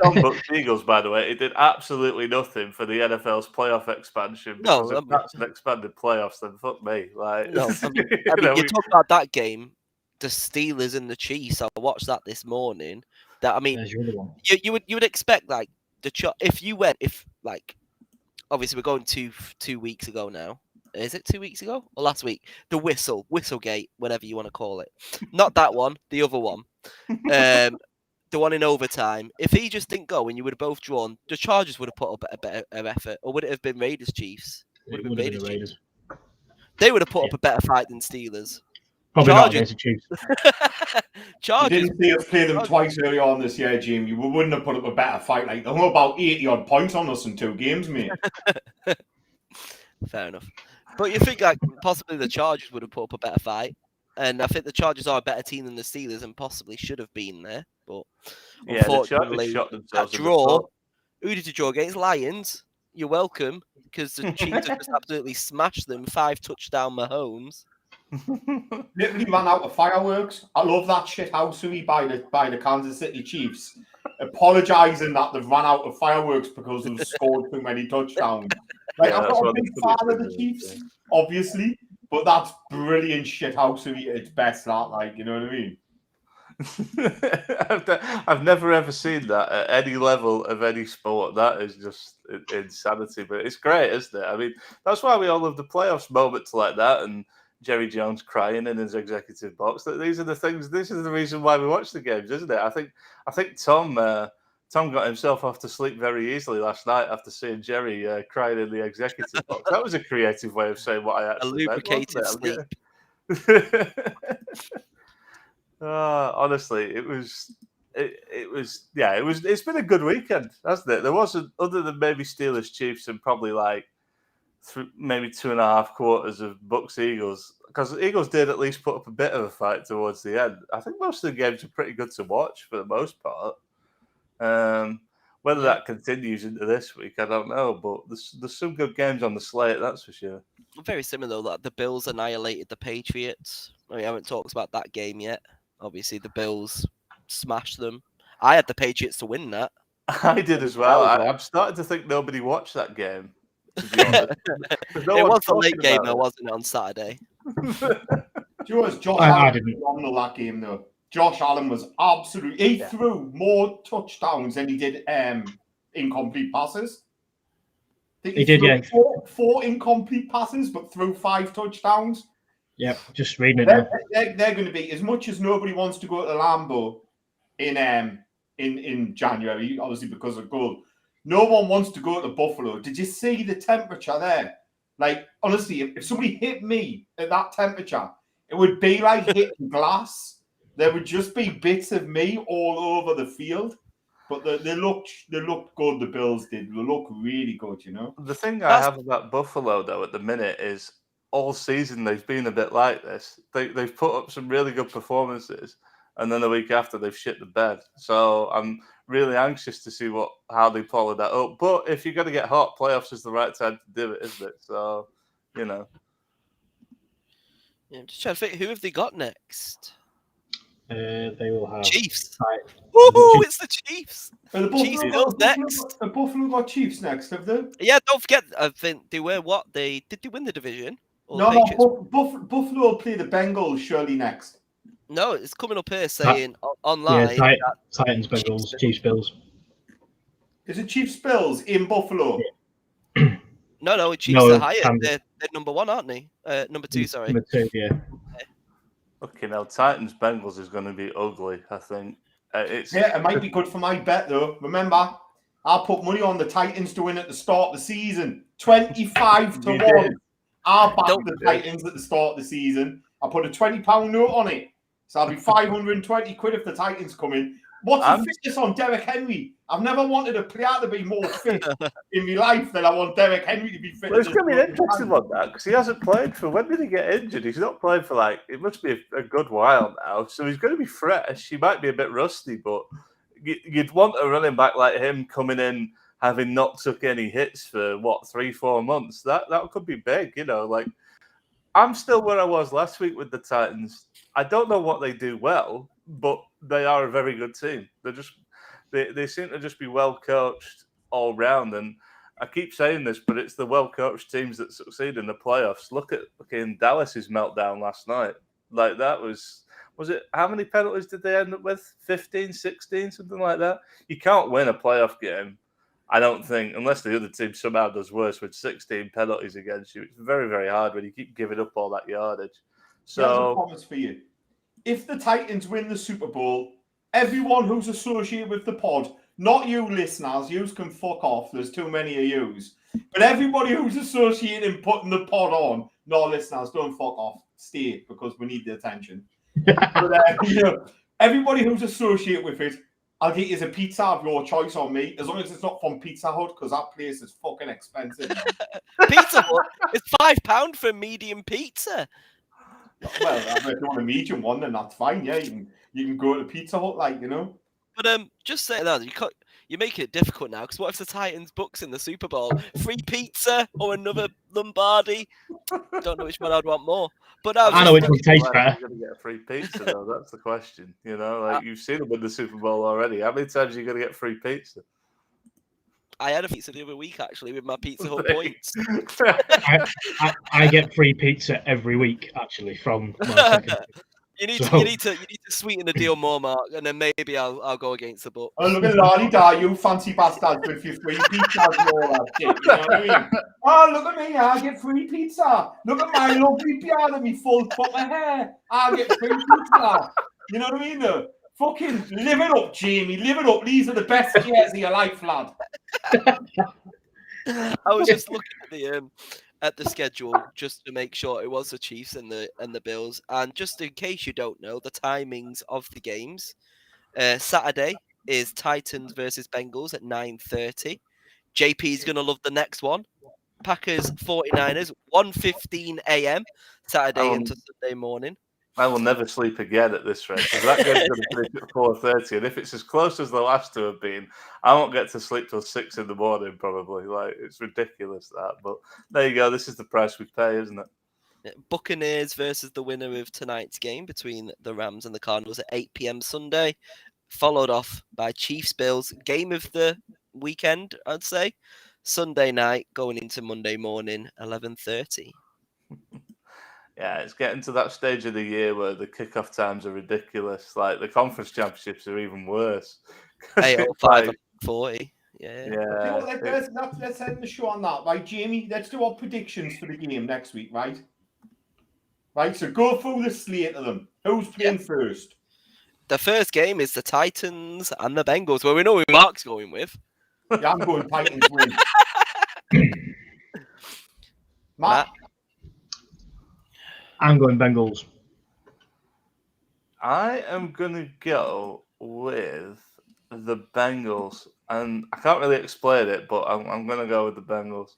on Bucks Eagles, by the way, it did absolutely nothing for the NFL's playoff expansion. Because if that's an expanded playoffs, then fuck me. You talk about that game, the Steelers and the Chiefs. I watched that this morning. You would expect obviously we're going 2 weeks ago now. Is it 2 weeks ago or last week? The Whistlegate, whatever you want to call it. Not that one, the other one. The one in overtime. If he just didn't go and you would have both drawn, the Chargers would have put up a better effort. Or would it have been Raiders Chiefs? Would have been Raiders. They would have put up a better fight than Steelers. Probably not against the Chiefs. Chargers. You didn't see us play them twice early on this year, Jim. You wouldn't have put up a better fight. Like, they're about 80-odd points on us in 2 games, mate. Fair enough. But you think possibly the Chargers would have put up a better fight. And I think the Chargers are a better team than the Steelers and possibly should have been there. But unfortunately, that draw, who did you draw against? Lions. You're welcome, because the Chiefs have just absolutely smashed them. 5 touchdown Mahomes. Literally ran out of fireworks. I love that shithousery by the Kansas City Chiefs, apologising that they've run out of fireworks because they've scored too many touchdowns. I'm not a big fan of the Chiefs, obviously, but that's brilliant shithousery at its best. You know what I mean? I've never ever seen that at any level of any sport. That is just insanity, but it's great, isn't it? I mean, that's why we all love the playoffs moments like that, and Jerry Jones crying in his executive box. These are the things. This is the reason why we watch the games, isn't it? I think Tom got himself off to sleep very easily last night after seeing Jerry crying in the executive box. That was a creative way of saying what I actually meant. A lubricated sleep. Honestly, it's been a good weekend, hasn't it? There wasn't, other than maybe Steelers Chiefs and probably maybe 2.5 quarters of Bucks Eagles, because the Eagles did at least put up a bit of a fight towards the end. I think most of the games are pretty good to watch for the most part. Whether that continues into this week, I don't know, but there's some good games on the slate, that's for sure. very similar though. That the Bills annihilated the Patriots. We haven't talked about that game yet. Obviously, the Bills smashed them. I had the Patriots to win that. I did as well. I'm starting to think nobody watched that game, to be honest. No It one's was a late talking game, about though, it. wasn't it, on Saturday? Do you know what, Josh I Allen didn't. was phenomenal that game, though. Josh Allen was absolutely... He threw more touchdowns than he did incomplete passes. I think He did, yeah. Four incomplete passes, but threw 5 touchdowns. Yeah, just reading it now. They're going to be, as much as nobody wants to go to Lambeau in January, obviously because of goal, no one wants to go to Buffalo. Did you see the temperature there? Like, honestly, if somebody hit me at that temperature, it would be like hitting glass. There would just be bits of me all over the field. But they looked good, the Bills did. They look really good, you know? The thing I have about Buffalo, though, at the minute is all season they've been a bit like this. They've put up some really good performances, and then the week after they've shit the bed. So I'm really anxious to see how they follow that up. But if you're going to get hot, playoffs is the right time to do it, isn't it? So, you know. Yeah, I'm just trying to think, who have they got next? They will have Chiefs. Woohoo! It's the Chiefs. The Buffalo next. The Buffalo got Chiefs next, have they? Yeah, don't forget. I think they were what? Did they win the division? Or No, Patriots? Buffalo will play the Bengals surely next. No, it's coming up here saying online. Yeah, that Titans, Bengals, Chiefs, Bills. Is it Chiefs Bills in Buffalo? Yeah. No, Chiefs are higher. They're number 1, aren't they? Number 2, sorry. Number 2, yeah. Okay, now Titans Bengals is going to be ugly, I think. It might be good for my bet, though. Remember, I put money on the Titans to win at the start of the season. 25 to 1. I backed the Titans at the start of the season. I put a £20 note on it. So I'll be 520 quid if the Titans come in. What's the fitness on Derrick Henry? I've never wanted a player to be more fit in my life than I want Derrick Henry to be fit. Well, it's going to be interesting on that because he hasn't played for... When did he get injured? He's not played for it must be a good while now. So he's going to be fresh. He might be a bit rusty, but you'd want a running back like him coming in having not took any hits for, 3-4 months. That could be big, you know. Like, I'm still where I was last week with the Titans. I don't know what they do well, but they are a very good team. They seem to just be well coached all round. And I keep saying this, but it's the well coached teams that succeed in the playoffs. Look at Dallas's meltdown last night. Like, that was it? How many penalties did they end up with? 15, 16, something like that. You can't win a playoff game, I don't think, unless the other team somehow does worse with 16 penalties against you. It's very, very hard when you keep giving up all that yardage. So, here's a promise for you. If the Titans win the Super Bowl, everyone who's associated with the pod, not you listeners, yous can fuck off. There's too many of yous. But everybody who's associated in putting the pod on, no listeners, don't fuck off. Stay, because we need the attention. But everybody who's associated with it, I'll get you a pizza of your choice on me, as long as it's not from Pizza Hut, because that place is fucking expensive. Pizza Hut? It's £5 for a medium pizza. Well, if you want a medium one, then that's fine. Yeah, you can go to Pizza Hut, But just say that you make it difficult now, because what if the Titans books in the Super Bowl? Free pizza or another Lombardi? Don't know which one I'd want more. But I know which one tastes better. You're going to get a free pizza, though. That's the question. You know, like you've seen them win the Super Bowl already. How many times are you going to get free pizza? I had a pizza the other week, actually, with my Pizza Hut points. I get free pizza every week, actually, from my second. You need to sweeten the deal more, Mark, and then maybe I'll go against the book. Oh, look at Lardy Da, you fancy bastards with your free pizza and all that shit. You know what I mean? Oh, look at me, I get free pizza. Look at my lovely beard and me full cut of hair. I get free pizza. You know what I mean, though? Fucking live it up, Jamie. Live it up. These are the best years of your life, lad. I was just looking at the schedule just to make sure it was the Chiefs and the Bills, and just in case you don't know the timings of the games, Saturday is Titans versus Bengals at 9:30. JP's gonna love the next one. Packers 49ers 1:15 a.m. Saturday into Sunday morning. I will never sleep again at this rate, because that game's going to finish at 4:30, and if it's as close as the last two have been, I won't get to sleep till 6 in the morning, probably. Like, it's ridiculous, that. But there you go. This is the price we pay, isn't it? Buccaneers versus the winner of tonight's game between the Rams and the Cardinals at 8 p.m. Sunday, followed off by Chiefs-Bills, game of the weekend, I'd say. Sunday night going into Monday morning, 11:30. Yeah, it's getting to that stage of the year where the kickoff times are ridiculous. Like, the conference championships are even worse. 8:05 and 40. Yeah. Let's end the show on that, right, Jamie? Let's do our predictions for the game next week, right? Right, so go through the slate of them. Who's playing first? The first game is the Titans and the Bengals, where we know who Mark's going with. Yeah, I'm going Titans win. Matt? I'm going Bengals. I am going to go with the Bengals. And I can't really explain it, but I'm going to go with the Bengals.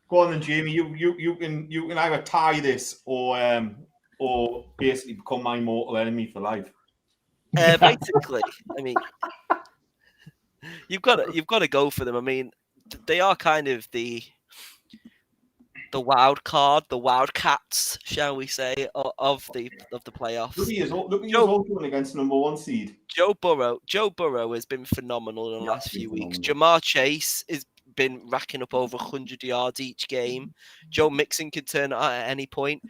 Go on then, Jamie. You can either tie this or basically become my mortal enemy for life. Basically, I mean, you've got to go for them. I mean, they are kind of the wild card, the Wildcats, shall we say, of the playoffs. Look at you all going against number 1 seed. Joe Burrow has been phenomenal in the last few weeks. Jamar Chase has been racking up over 100 yards each game. Joe Mixon can turn it at any point.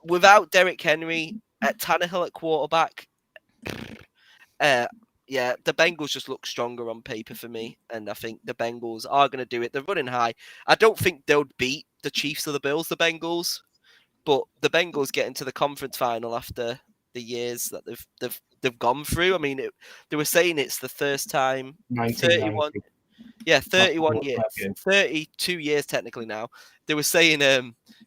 Without Derrick Henry, at Tannehill at quarterback, the Bengals just look stronger on paper for me, and I think the Bengals are going to do it. They're running high. I don't think they'll beat the Chiefs or the Bills, the Bengals, but the Bengals get into the conference final after the years that they've gone through. I mean, they were saying it's the first time 31. Yeah, 31 years, 32 years technically now. They were saying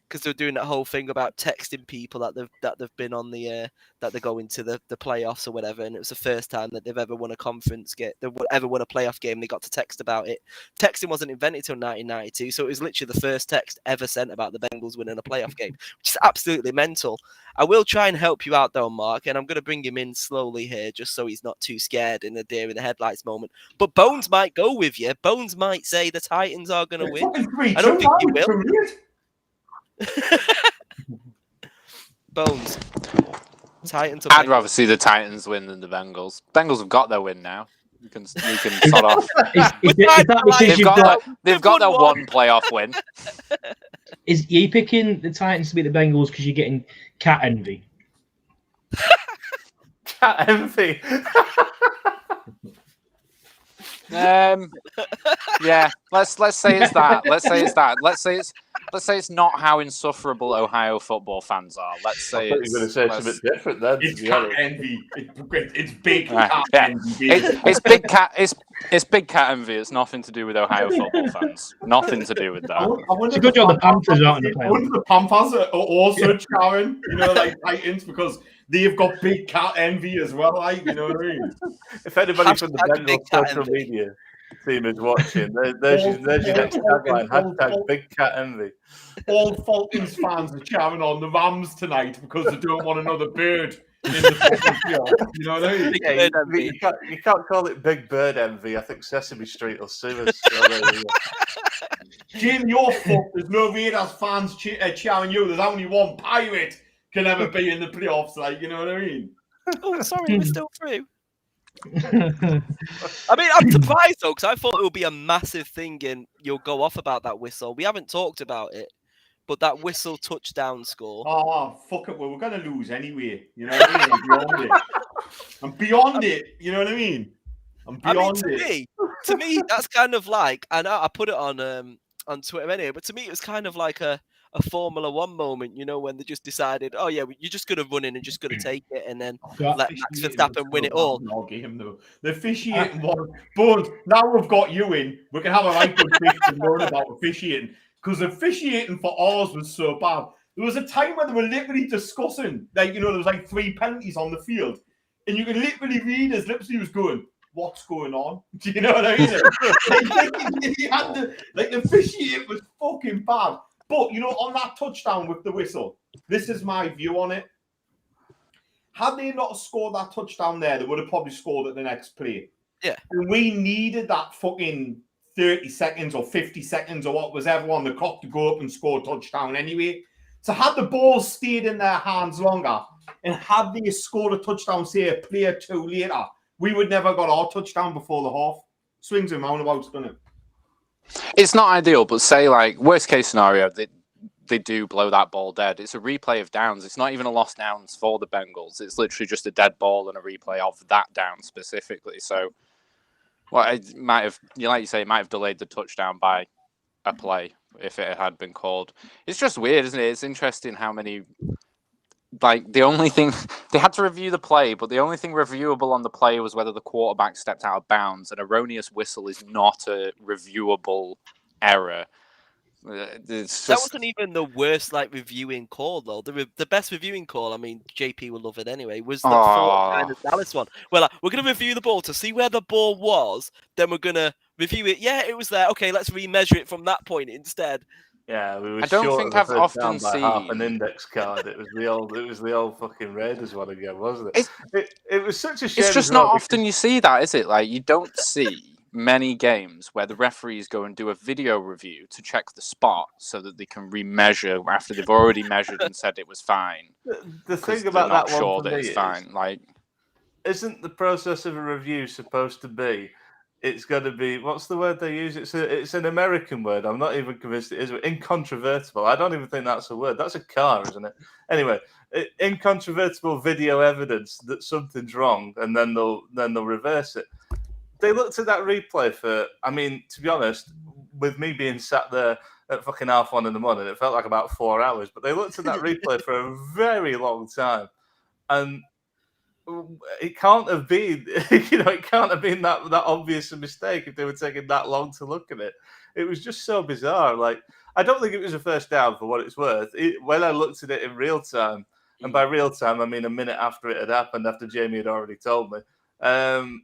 because they were doing that whole thing about texting people that they've been on the that they go into the playoffs or whatever, and it was the first time that they've ever won a conference game, they've ever won a playoff game. They got to text about it. Texting wasn't invented till 1992, so it was literally the first text ever sent about the Bengals winning a playoff game, which is absolutely mental. I will try and help you out though, Mark, and I'm going to bring him in slowly here, just so he's not too scared in the deer in the headlights moment. But Bones might go with you. Bones might say the Titans are going to win. I don't think you will. Bones. Titans. I'd rather see the Titans win than the Bengals. Bengals have got their win now. You can sod off. They've got their one playoff win. Are you picking the Titans to beat the Bengals because you're getting cat envy? Cat envy. Yeah, let's say it's that. Let's say it's not how insufferable Ohio football fans are. Let's say you're going to say something different then. It's cat envy. It's big cat envy. It's big cat. It's big cat envy. It's nothing to do with Ohio football fans. Nothing to do with that. It's a good job the Panthers aren't in the playoffs. I wonder if the Panthers are also charring, like Titans, because they've got big cat envy as well. You know what I mean? If anybody from the Bengals social media team is watching, there's your next tagline. # big cat envy. All Falcons fans are cheering on the Rams tonight because they don't want another bird in the field. You know what I mean? You can't call it big bird envy. I think Sesame Street will sue us. Jim, you're fucked. There's no Raiders fans cheering you. There's only one pirate can ever be in the playoffs. You know what I mean? Oh, sorry, we're still through. I mean, I'm surprised though, because I thought it would be a massive thing and you'll go off about that whistle. We haven't talked about it, but that whistle touchdown score. Oh, fuck it. Well, we're going to lose anyway. You know what I mean? I'm beyond it. You know what I mean? I'm beyond it. To me, that's kind of like, and I put it on Twitter anyway, but to me, it was kind of like a Formula One moment, when they just decided, oh yeah, you're just going to run in and just going to take it and then let Max Verstappen win it all. Game, though. The officiating one. But now we've got you in, we can have a right good bit to learn about officiating, because officiating for ours was so bad. There was a time when they were literally discussing, there was 3 penalties on the field, and you could literally read his lips, he was going, what's going on? Do you know what I mean? The officiating was fucking bad. But, on that touchdown with the whistle, this is my view on it. Had they not scored that touchdown there, they would have probably scored at the next play. Yeah. And we needed that fucking 30 seconds or 50 seconds or what was ever on the clock to go up and score a touchdown anyway. So had the ball stayed in their hands longer and had they scored a touchdown, say a play or two later, we would never got our touchdown before the half. Swings and roundabouts, doesn't it? It's not ideal, but say like worst case scenario, they do blow that ball dead. It's a replay of downs. It's not even a lost downs for the Bengals. It's literally just a dead ball and a replay of that down specifically. So, well, it might have, like you say, it might have delayed the touchdown by a play if it had been called. It's just weird, isn't it? It's interesting how many. Like, the only thing they had to review the play, but the only thing reviewable on the play was whether the quarterback stepped out of bounds. An erroneous whistle is not a reviewable error. It's just... That wasn't even the worst reviewing call though. The best reviewing call, I mean, JP will love it anyway, was the 49ers Dallas one. Well, we're gonna review the ball to see where the ball was, then we're gonna review it. Yeah, it was there. Okay, let's remeasure it from that point instead. Yeah, we were I don't short think of the I've first often down by half seen an index card. It was the old fucking Raiders one again, wasn't it? It was such a shame. It's just not often you see that, is it? Like, you don't see many games where the referees go and do a video review to check the spot so that they can remeasure after they've already measured and said it was fine. The thing about that one sure for that me it's is, fine. Like, isn't the process of a review supposed to be? It's got to be, what's the word they use? It's an American word. I'm not even convinced it is. Incontrovertible. I don't even think that's a word. That's a car, isn't it? Anyway, incontrovertible video evidence that something's wrong, and then they'll reverse it. They looked at that replay for, I mean, to be honest, with me being sat there at fucking 1:30 in the morning, it felt like about 4 hours, but they looked at that replay for a very long time. And it can't have been, it can't have been that obvious a mistake if they were taking that long to look at it. It was just so bizarre. Like, I don't think it was a first down for what it's worth. When I looked at it in real time, and by real time I mean a minute after it had happened, after Jamie had already told me. Looking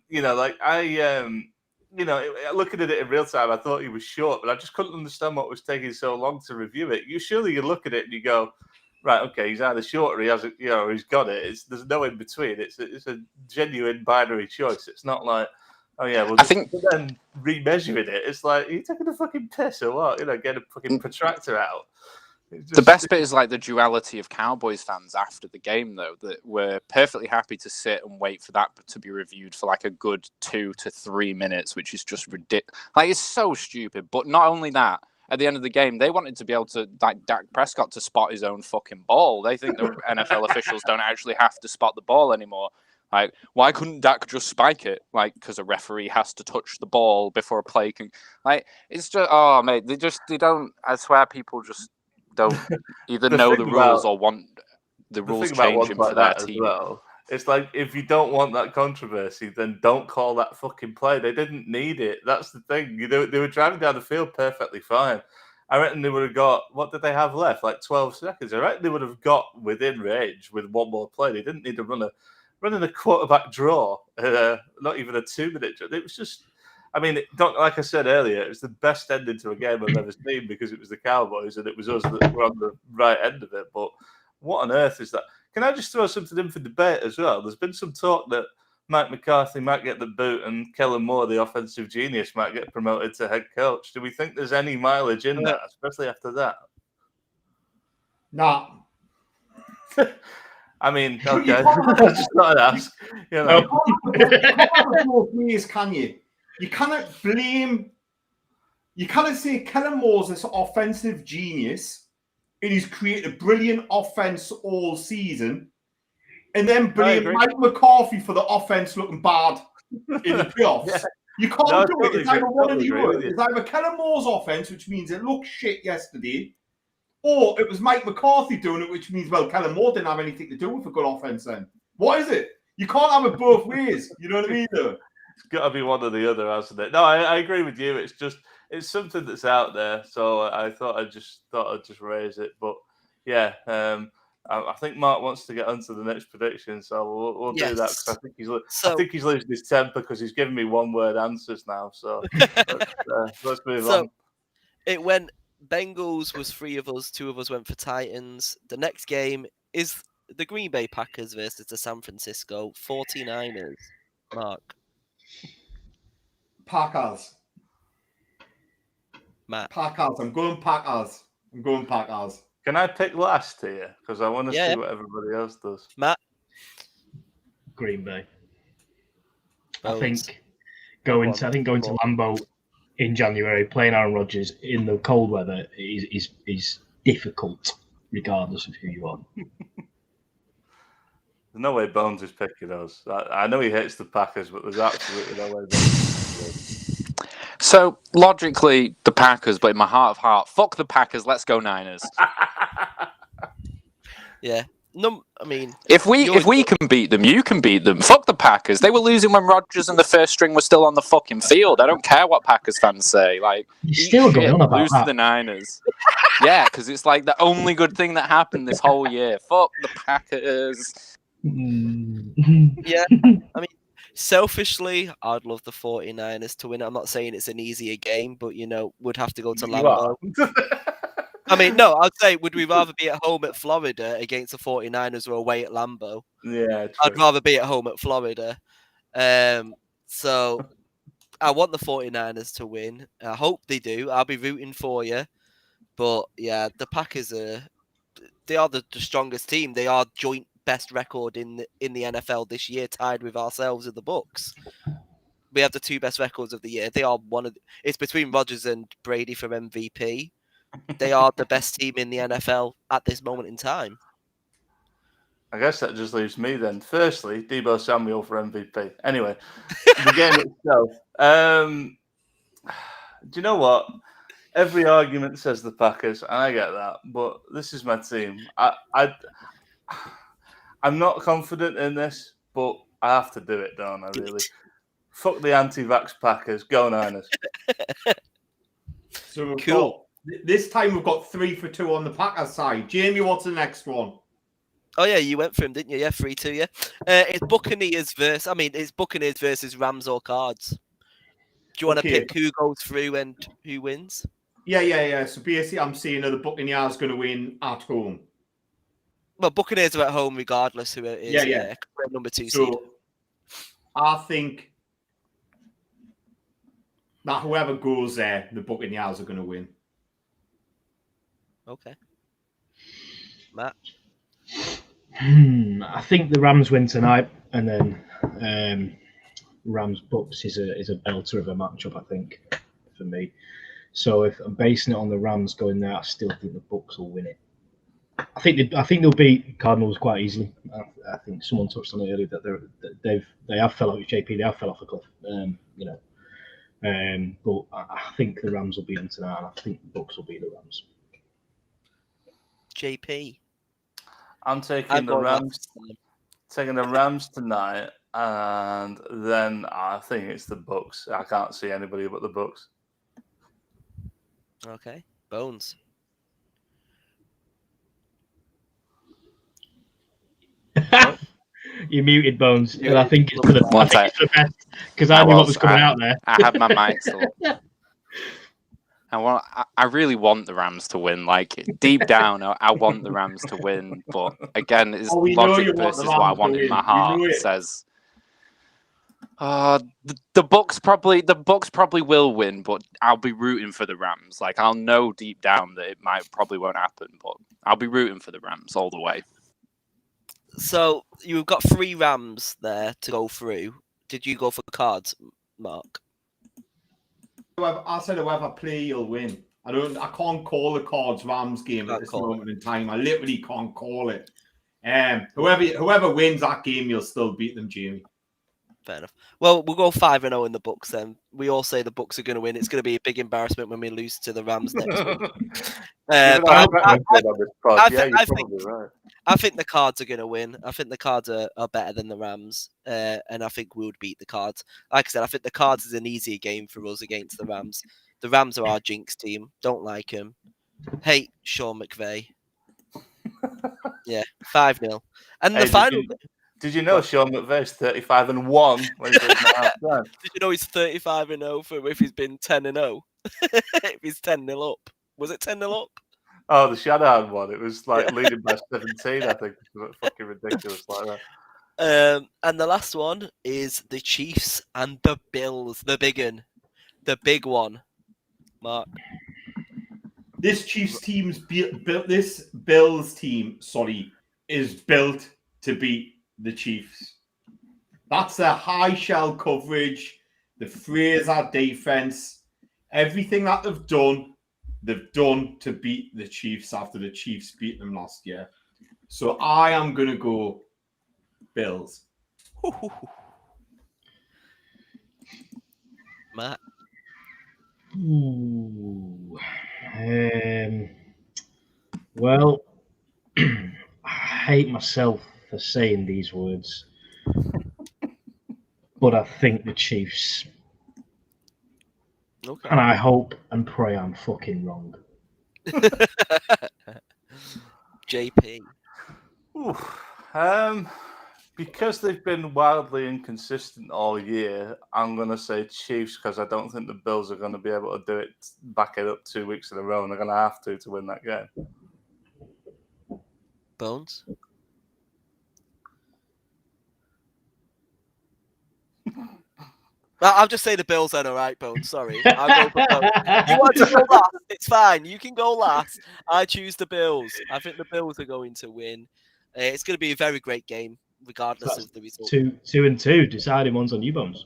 at it in real time, I thought he was short, but I just couldn't understand what was taking so long to review it. You look at it and you go, right, okay, he's either short or he hasn't, or he's got it. There's no in between. It's a genuine binary choice. It's not like, oh yeah, well, then remeasuring it. It's like, are you taking a fucking piss or what? Get a fucking protractor out. The best bit is like the duality of Cowboys fans after the game, though, that were perfectly happy to sit and wait for that to be reviewed for like a good 2 to 3 minutes, which is just ridiculous. Like, it's so stupid. But not only that, at the end of the game, they wanted to be able to, like, Dak Prescott to spot his own fucking ball. They think the NFL officials don't actually have to spot the ball anymore. Like, why couldn't Dak just spike it? Like, because a referee has to touch the ball before a play can. Like, it's just, oh, mate, they don't. I swear, people just don't either know the rules or want the rules changing for their team. Well, it's like, if you don't want that controversy, then don't call that fucking play. They didn't need it. That's the thing. They were driving down the field perfectly fine. I reckon they would have got, what did they have left? Like 12 seconds. I reckon they would have got within range with one more play. They didn't need to run a quarterback draw, not even a 2-minute draw. It was just, I mean, like I said earlier, it was the best ending to a game I've ever seen because it was the Cowboys and it was us that were on the right end of it. But what on earth is that? Can I just throw something in for debate as well? There's been some talk that Mike McCarthy might get the boot and Kellen Moore, the offensive genius, might get promoted to head coach. Do we think there's any mileage in that, especially after that? Nah. I mean, okay. I just thought I'd ask. You can't have both ways, can you? You cannot blame. You cannot say Kellen Moore's this offensive genius and he's created a brilliant offense all season, and then blame Mike McCarthy for the offense looking bad in the playoffs. Yeah. You can't do it. It's either one or the other. It's either Kellen Moore's offense, which means it looked shit yesterday, or it was Mike McCarthy doing it, which means, well, Kellen Moore didn't have anything to do with a good offense then. What is it? You can't have it both ways. You know what I mean, though? It's got to be one or the other, hasn't it? No, I agree with you. It's something that's out there. So I thought I'd just raise it. But yeah, I think Mark wants to get onto the next prediction, so we'll do that because I think he's losing his temper because he's giving me one-word answers now. So let's move on. It went. Bengals was 3 of us. 2 of us went for Titans. The next game is the Green Bay Packers versus the San Francisco 49ers. Mark, Packers. Matt. Packers. I'm going Packers. Can I pick last here? Because I want to Yeah. see what everybody else does. Matt. Green Bay. Bones. I think going to Lambeau in January, playing Aaron Rodgers in the cold weather is difficult, regardless of who you are. There's no way Bones is picking us. I know he hates the Packers, but there's absolutely no way Bones is picking us. So logically, the Packers, but in my heart of heart, fuck the Packers. Let's go Niners. Yeah. No, I mean, if we can beat them, you can beat them. Fuck the Packers. They were losing when Rodgers and the first string were still on the fucking field. I don't care what Packers fans say. Like, you're still going on about lose that. to the Niners. Yeah, because it's like the only good thing that happened this whole year. Fuck the Packers. Yeah. I mean, selfishly, I'd love the 49ers to win. I'm not saying it's an easier game, but, would have to go to Lambeau. I mean, no, I'd say, would we rather be at home at Florida against the 49ers or away at Lambeau? Yeah, true. I'd rather be at home at Florida. So I want the 49ers to win. I hope they do. I'll be rooting for you. But, yeah, the Packers are the strongest team. They are joint best record in the NFL this year, tied with ourselves in the Bucs. We have the two best records of the year. They are it's between Rodgers and Brady for MVP. They are the best team in the NFL at this moment in time. I guess that just leaves me then. Firstly, Deebo Samuel for MVP. Anyway, the game itself. Do you know what? Every argument says the Packers, and I get that, but this is my team. I'm not confident in this, but I have to do it, don't I, really? Fuck the anti-vax Packers. Go Niners. So cool. This time we've got 3 for 2 on the Packers side. Jamie, what's the next one? Oh, yeah, you went for him, didn't you? Yeah, 3-2, yeah. It's Buccaneers versus Rams or Cards. Do you want to pick who goes through and who wins? Yeah. So basically, I'm saying that the Buccaneers going to win at home. Well, Buccaneers are at home regardless who it is. Yeah. Number 2 seed. I think that whoever goes there, the Buccaneers are going to win. Okay. Matt? I think the Rams win tonight, and then Rams Bucks is a belter of a matchup, I think, for me. So if I'm basing it on the Rams going there, I still think the Bucks will win it. I think they'll beat Cardinals quite easily. I think someone touched on it earlier that they have fell off. JP, they have fell off a cliff. But I think the Rams will beat them tonight, and I think the Bucks will beat the Rams. JP. I'm taking the Rams. Taking the Rams tonight, and then I think it's the Bucks. I can't see anybody but the Bucks. Okay, Bones. You muted, Bones, and I think it's for the best because I knew what was coming out there. I had my mic still. I really want the Rams to win. Like, deep down, I want the Rams to win. But again, it's logic versus what I want in my heart. It says, the Bucks probably will win, but I'll be rooting for the Rams. Like, I'll know deep down that it probably won't happen, but I'll be rooting for the Rams all the way. So you've got 3 Rams there to go through. Did you go for the Cards, Mark? I said whoever play, you'll win. I can't call the Cards Rams game at this moment in time. I literally can't call it. Whoever wins that game, you'll still beat them, Jamie. Fair enough. Well, we'll go 5-0 in the Bucks then. We all say the Bucks are going to win. It's going to be a big embarrassment when we lose to the Rams next week. I think the Cards are going to win. I think the Cards are better than the Rams, and I think we would beat the Cards. Like I said, I think the Cards is an easier game for us against the Rams. The Rams are our jinx team. Don't like him. Hate Sean McVay. Yeah, 5-0. And the final. Did you know Sean McVay's 35-1 when he's half-time? Did you know he's 35-0 for if he's been 10-0? If he's 10-0 up. Was it 10-0 up? Oh, the Shanahan one. It was like leading by 17, I think. It was fucking ridiculous like that. And the last one is the Chiefs and the Bills. The big one. Mark. This Chiefs team's built. This Bills team, is built to beat the Chiefs. That's their high shell coverage, the Fraser defense, everything that they've done to beat the Chiefs after the Chiefs beat them last year. So I am going to go Bills. Matt. Ooh. Well, I hate myself for saying these words, but I think the Chiefs. Okay. And I hope and pray I'm fucking wrong. JP. Because they've been wildly inconsistent all year, I'm going to say Chiefs because I don't think the Bills are going to be able to do it, back it up 2 weeks in a row, and they're going to have to win that game. Bones? I'll just say the Bills then, all right, Bones. Sorry. I'll go for Bones. You want to go last? It's fine. You can go last. I choose the Bills. I think the Bills are going to win. It's going to be a very great game, regardless of the result. 2-2. Deciding ones on you, Bones.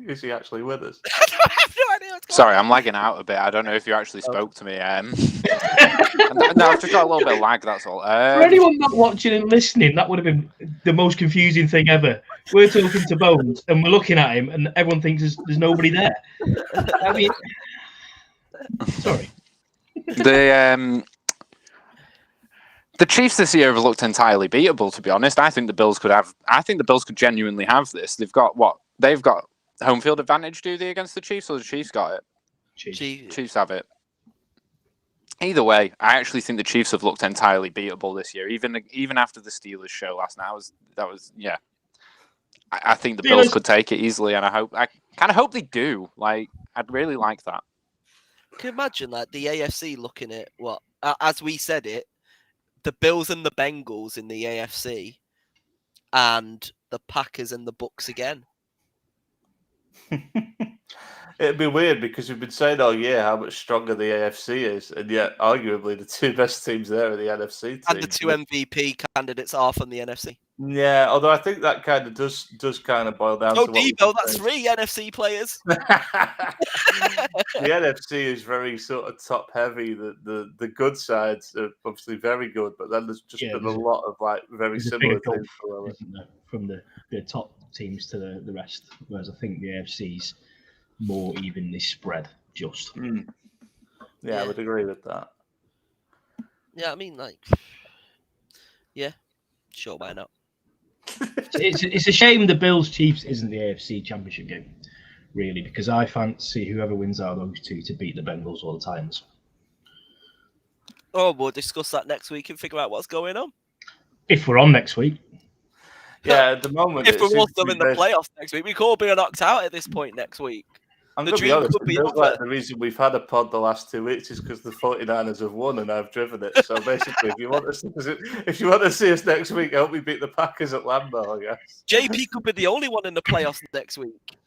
Is he actually with us? I have no idea what's going Sorry, on. I'm lagging out a bit. I don't know if you actually spoke to me. No, I've just got a little bit of lag, that's all. For anyone not watching and listening, that would have been the most confusing thing ever. We're talking to Bones and we're looking at him and everyone thinks there's nobody there. I mean, sorry. The Chiefs this year have looked entirely beatable, to be honest. I think the Bills could genuinely have this. They've got home field advantage, do they, against the Chiefs, or the Chiefs got it? Chiefs have it. Either way, I actually think the Chiefs have looked entirely beatable this year, even after the Steelers show last night. I think the Bills could take it easily, and I kind of hope they do. Like, I'd really like that. Can you imagine like the AFC looking at what, as we said it, the Bills and the Bengals in the AFC, and the Packers and the Bucks again? It'd be weird because we've been saying all year how much stronger the AFC is, and yet arguably the two best teams there are the NFC teams. And the two MVP candidates are from the NFC. Yeah, although I think that kind of does kind of boil down to what Debo, that's 3 NFC players. The NFC is very sort of top heavy. The good sides are obviously very good, but then there's been a lot of like very similar teams from the top teams to the rest. Whereas I think the AFC's more evenly spread. Yeah, I would agree with that. Yeah, I mean, like, yeah, sure, why not? It's a shame the Bills Chiefs isn't the AFC Championship game, really, because I fancy whoever wins out of those two to beat the Bengals all the times. Oh, we'll discuss that next week and figure out what's going on. If we're on next week. Yeah, at the moment. If we're still in the playoffs next week, we could all be knocked out at this point next week. I'm going to be honest, it feels like the reason we've had a pod the last 2 weeks is because the 49ers have won and I've driven it. So basically, if you want to see us next week, I hope we beat the Packers at Lambeau, I guess. JP could be the only one in the playoffs next week.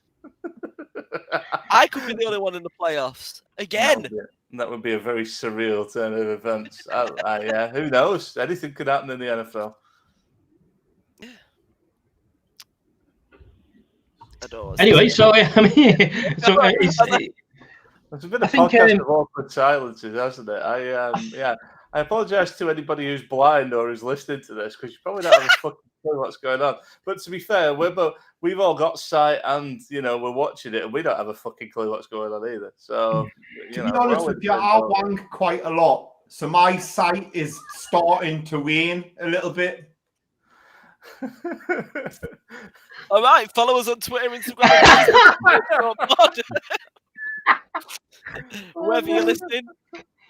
I could be the only one in the playoffs. Again. That would be a very surreal turn of events. Yeah, who knows? Anything could happen in the NFL. Anyway, so I mean, it's been a podcast of awkward silences, hasn't it? I apologise to anybody who's blind or who's listening to this because you probably don't have a fucking clue what's going on. But to be fair, we've all got sight and we're watching it and we don't have a fucking clue what's going on either. So to be honest with you, I wank quite a lot, so my sight is starting to wane a little bit. All right, follow us on Twitter, Instagram. Wherever you're listening,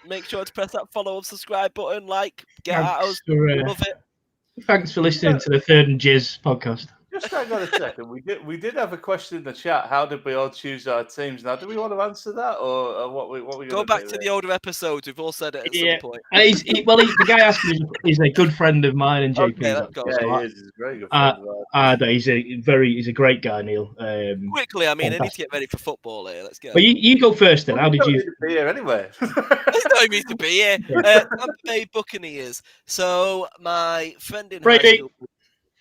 make sure to press that follow and subscribe button. Like, get at us. We love it. Thanks for listening to the Third and Jizz podcast. Just hang on a second. We did have a question in the chat. How did we all choose our teams? Now, do we want to answer that, or what we Go back to the older episodes. We've all said it at some point. The guy asking is a good friend of mine and JP's. Okay, let's go. Yeah, he is. He's a very good friend of ours. He's a great guy, Neil. Quickly, I mean, I need to get ready for football here. Let's go. But you go first then. Well, How we did don't you? need to be here anyway. There's no need to be here. Tampa Bay Buccaneers. So my friend in high Brady. school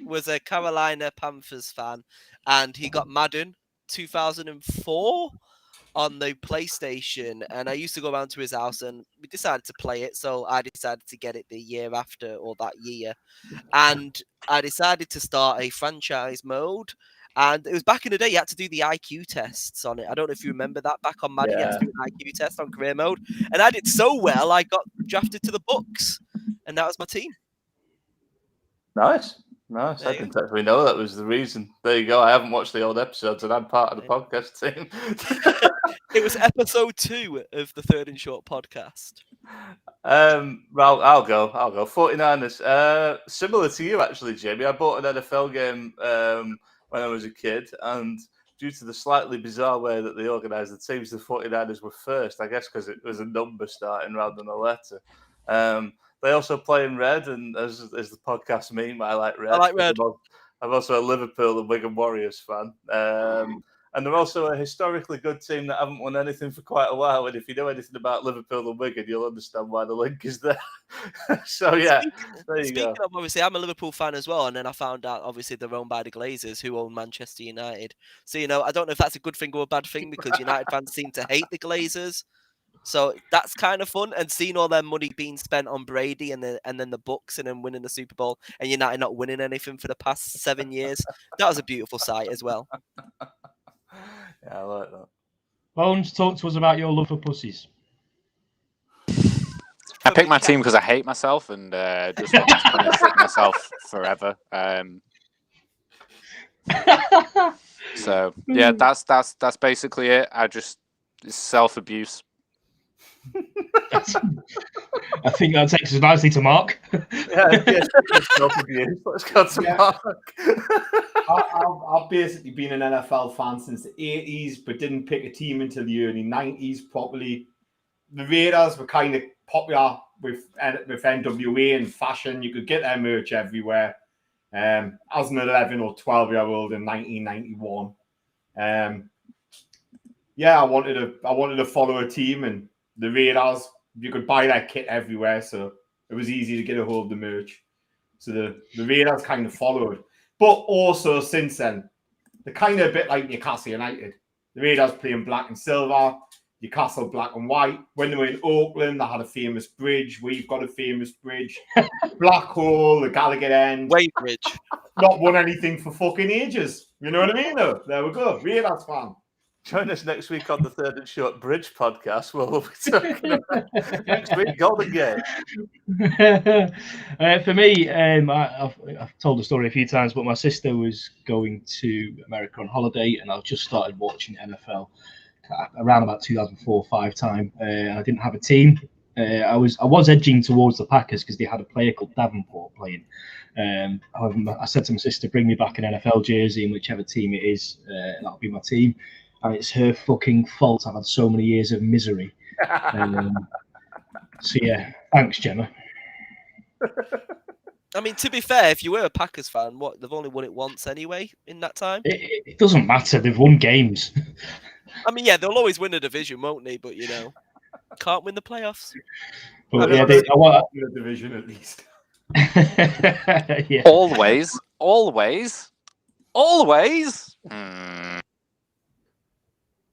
was a Carolina Panthers fan, and he got Madden 2004 on the PlayStation, and I used to go around to his house, and we decided to play it. So I decided to get it the year after, or that year, and I decided to start a franchise mode. And it was back in the day, you had to do the IQ tests on it. I don't know if you remember that. Back on Madden, you had to do an IQ test on career mode. And I did so well, I got drafted to the Bucks. And that was my team. Nice. There I you didn't actually know that was the reason. There you go. I haven't watched the old episodes, and I'm part of the podcast team. It was episode 2 of the Third and Short podcast. Well, I'll go. 49ers. Similar to you, actually, Jamie. I bought an NFL game when I was a kid, and due to the slightly bizarre way that they organised the teams, the 49ers were first, I guess, because it was a number starting rather than a letter. They also play in red, and as the podcast meme, I like red. I like red. I'm also a Liverpool and Wigan Warriors fan. And they're also a historically good team that haven't won anything for quite a while. And if you know anything about Liverpool and Wigan, you'll understand why the link is there. So, yeah, there you Speaking go. of, obviously, I'm a Liverpool fan as well. And then I found out, obviously, they're owned by the Glazers, who own Manchester United. So, I don't know if that's a good thing or a bad thing, because United fans seem to hate the Glazers. So that's kind of fun, and seeing all their money being spent on Brady and then the Bucks and then winning the Super Bowl, and United not winning anything for the past 7 years. That was a beautiful sight as well. Yeah, I like that. Bones, talk to us about your love for pussies. I picked my team because I hate myself and just want to punish myself forever. So yeah, that's basically it. It's self-abuse. I think that takes us nicely to Mark. Let's go to Mark. I've basically been an NFL fan since the 80s, but didn't pick a team until the early 90s properly. The Raiders were kind of popular with NWA and fashion. You could get their merch everywhere. As an 11 or 12-year-old in 1991. I wanted to follow a team, and the Raiders, you could buy their kit everywhere, so it was easy to get a hold of the merch. So the Raiders kind of followed. But also, since then, they're kind of a bit like Newcastle United. The Raiders play in black and silver, Newcastle black and white. When they were in Auckland, they had a famous bridge. We've got a famous bridge. Blackhole, the Gallagher End. Wade Bridge. Not won anything for fucking ages. You know what I mean, though? There we go. Raiders fan. Join us next week on the Third and Short Bridge podcast, where we'll be talking about next week Golden Gate. For me, I've told the story a few times, but my sister was going to America on holiday, and I just started watching NFL around about 2004-05 time. I didn't have a team. I was edging towards the Packers because they had a player called Davenport playing. However, I said to my sister, "Bring me back an NFL jersey, and whichever team it is, that'll be my team." And it's her fucking fault. I've had so many years of misery. So yeah, thanks, Gemma. I mean, to be fair, if you were a Packers fan, they've only won it once anyway in that time. It doesn't matter. They've won games. I mean, yeah, they'll always win a division, won't they? But can't win the playoffs. But I want the division at least. Yeah. Always.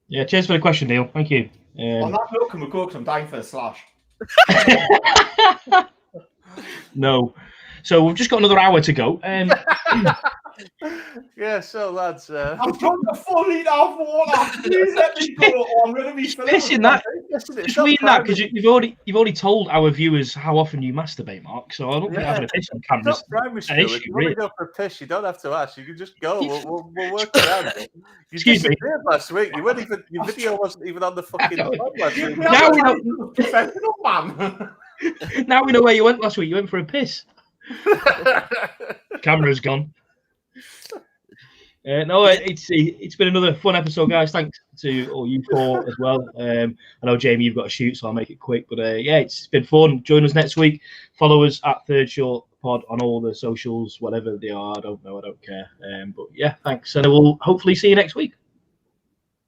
Yeah, cheers for the question, Neil. Thank you. On that note, can we go? Because I'm dying for a slash. No. So we've just got another hour to go. Yeah, so lads, I'm trying to full eat off water. Please let me go. Or I'm going to be Pissing that. Between that, because you've already told our viewers how often you masturbate, Mark. So I don't think having a piss on camera is primary school. an issue, If you want really. to go for a piss, you don't have to ask. You can just go. We'll work around it. You Excuse me. disappeared last week. Your video wasn't even on the fucking pod last week. Now we know. Professional man. Now we know where you went last week. You went for a piss. Camera's gone. No, it's been another fun episode, guys. Thanks to all you four as well. I know Jamie, you've got to shoot, so I'll make it quick. But yeah, it's been fun. Join us next week. Follow us at Third Short Pod on all the socials, whatever they are. I don't know. I don't care. But yeah, thanks, and we'll hopefully see you next week.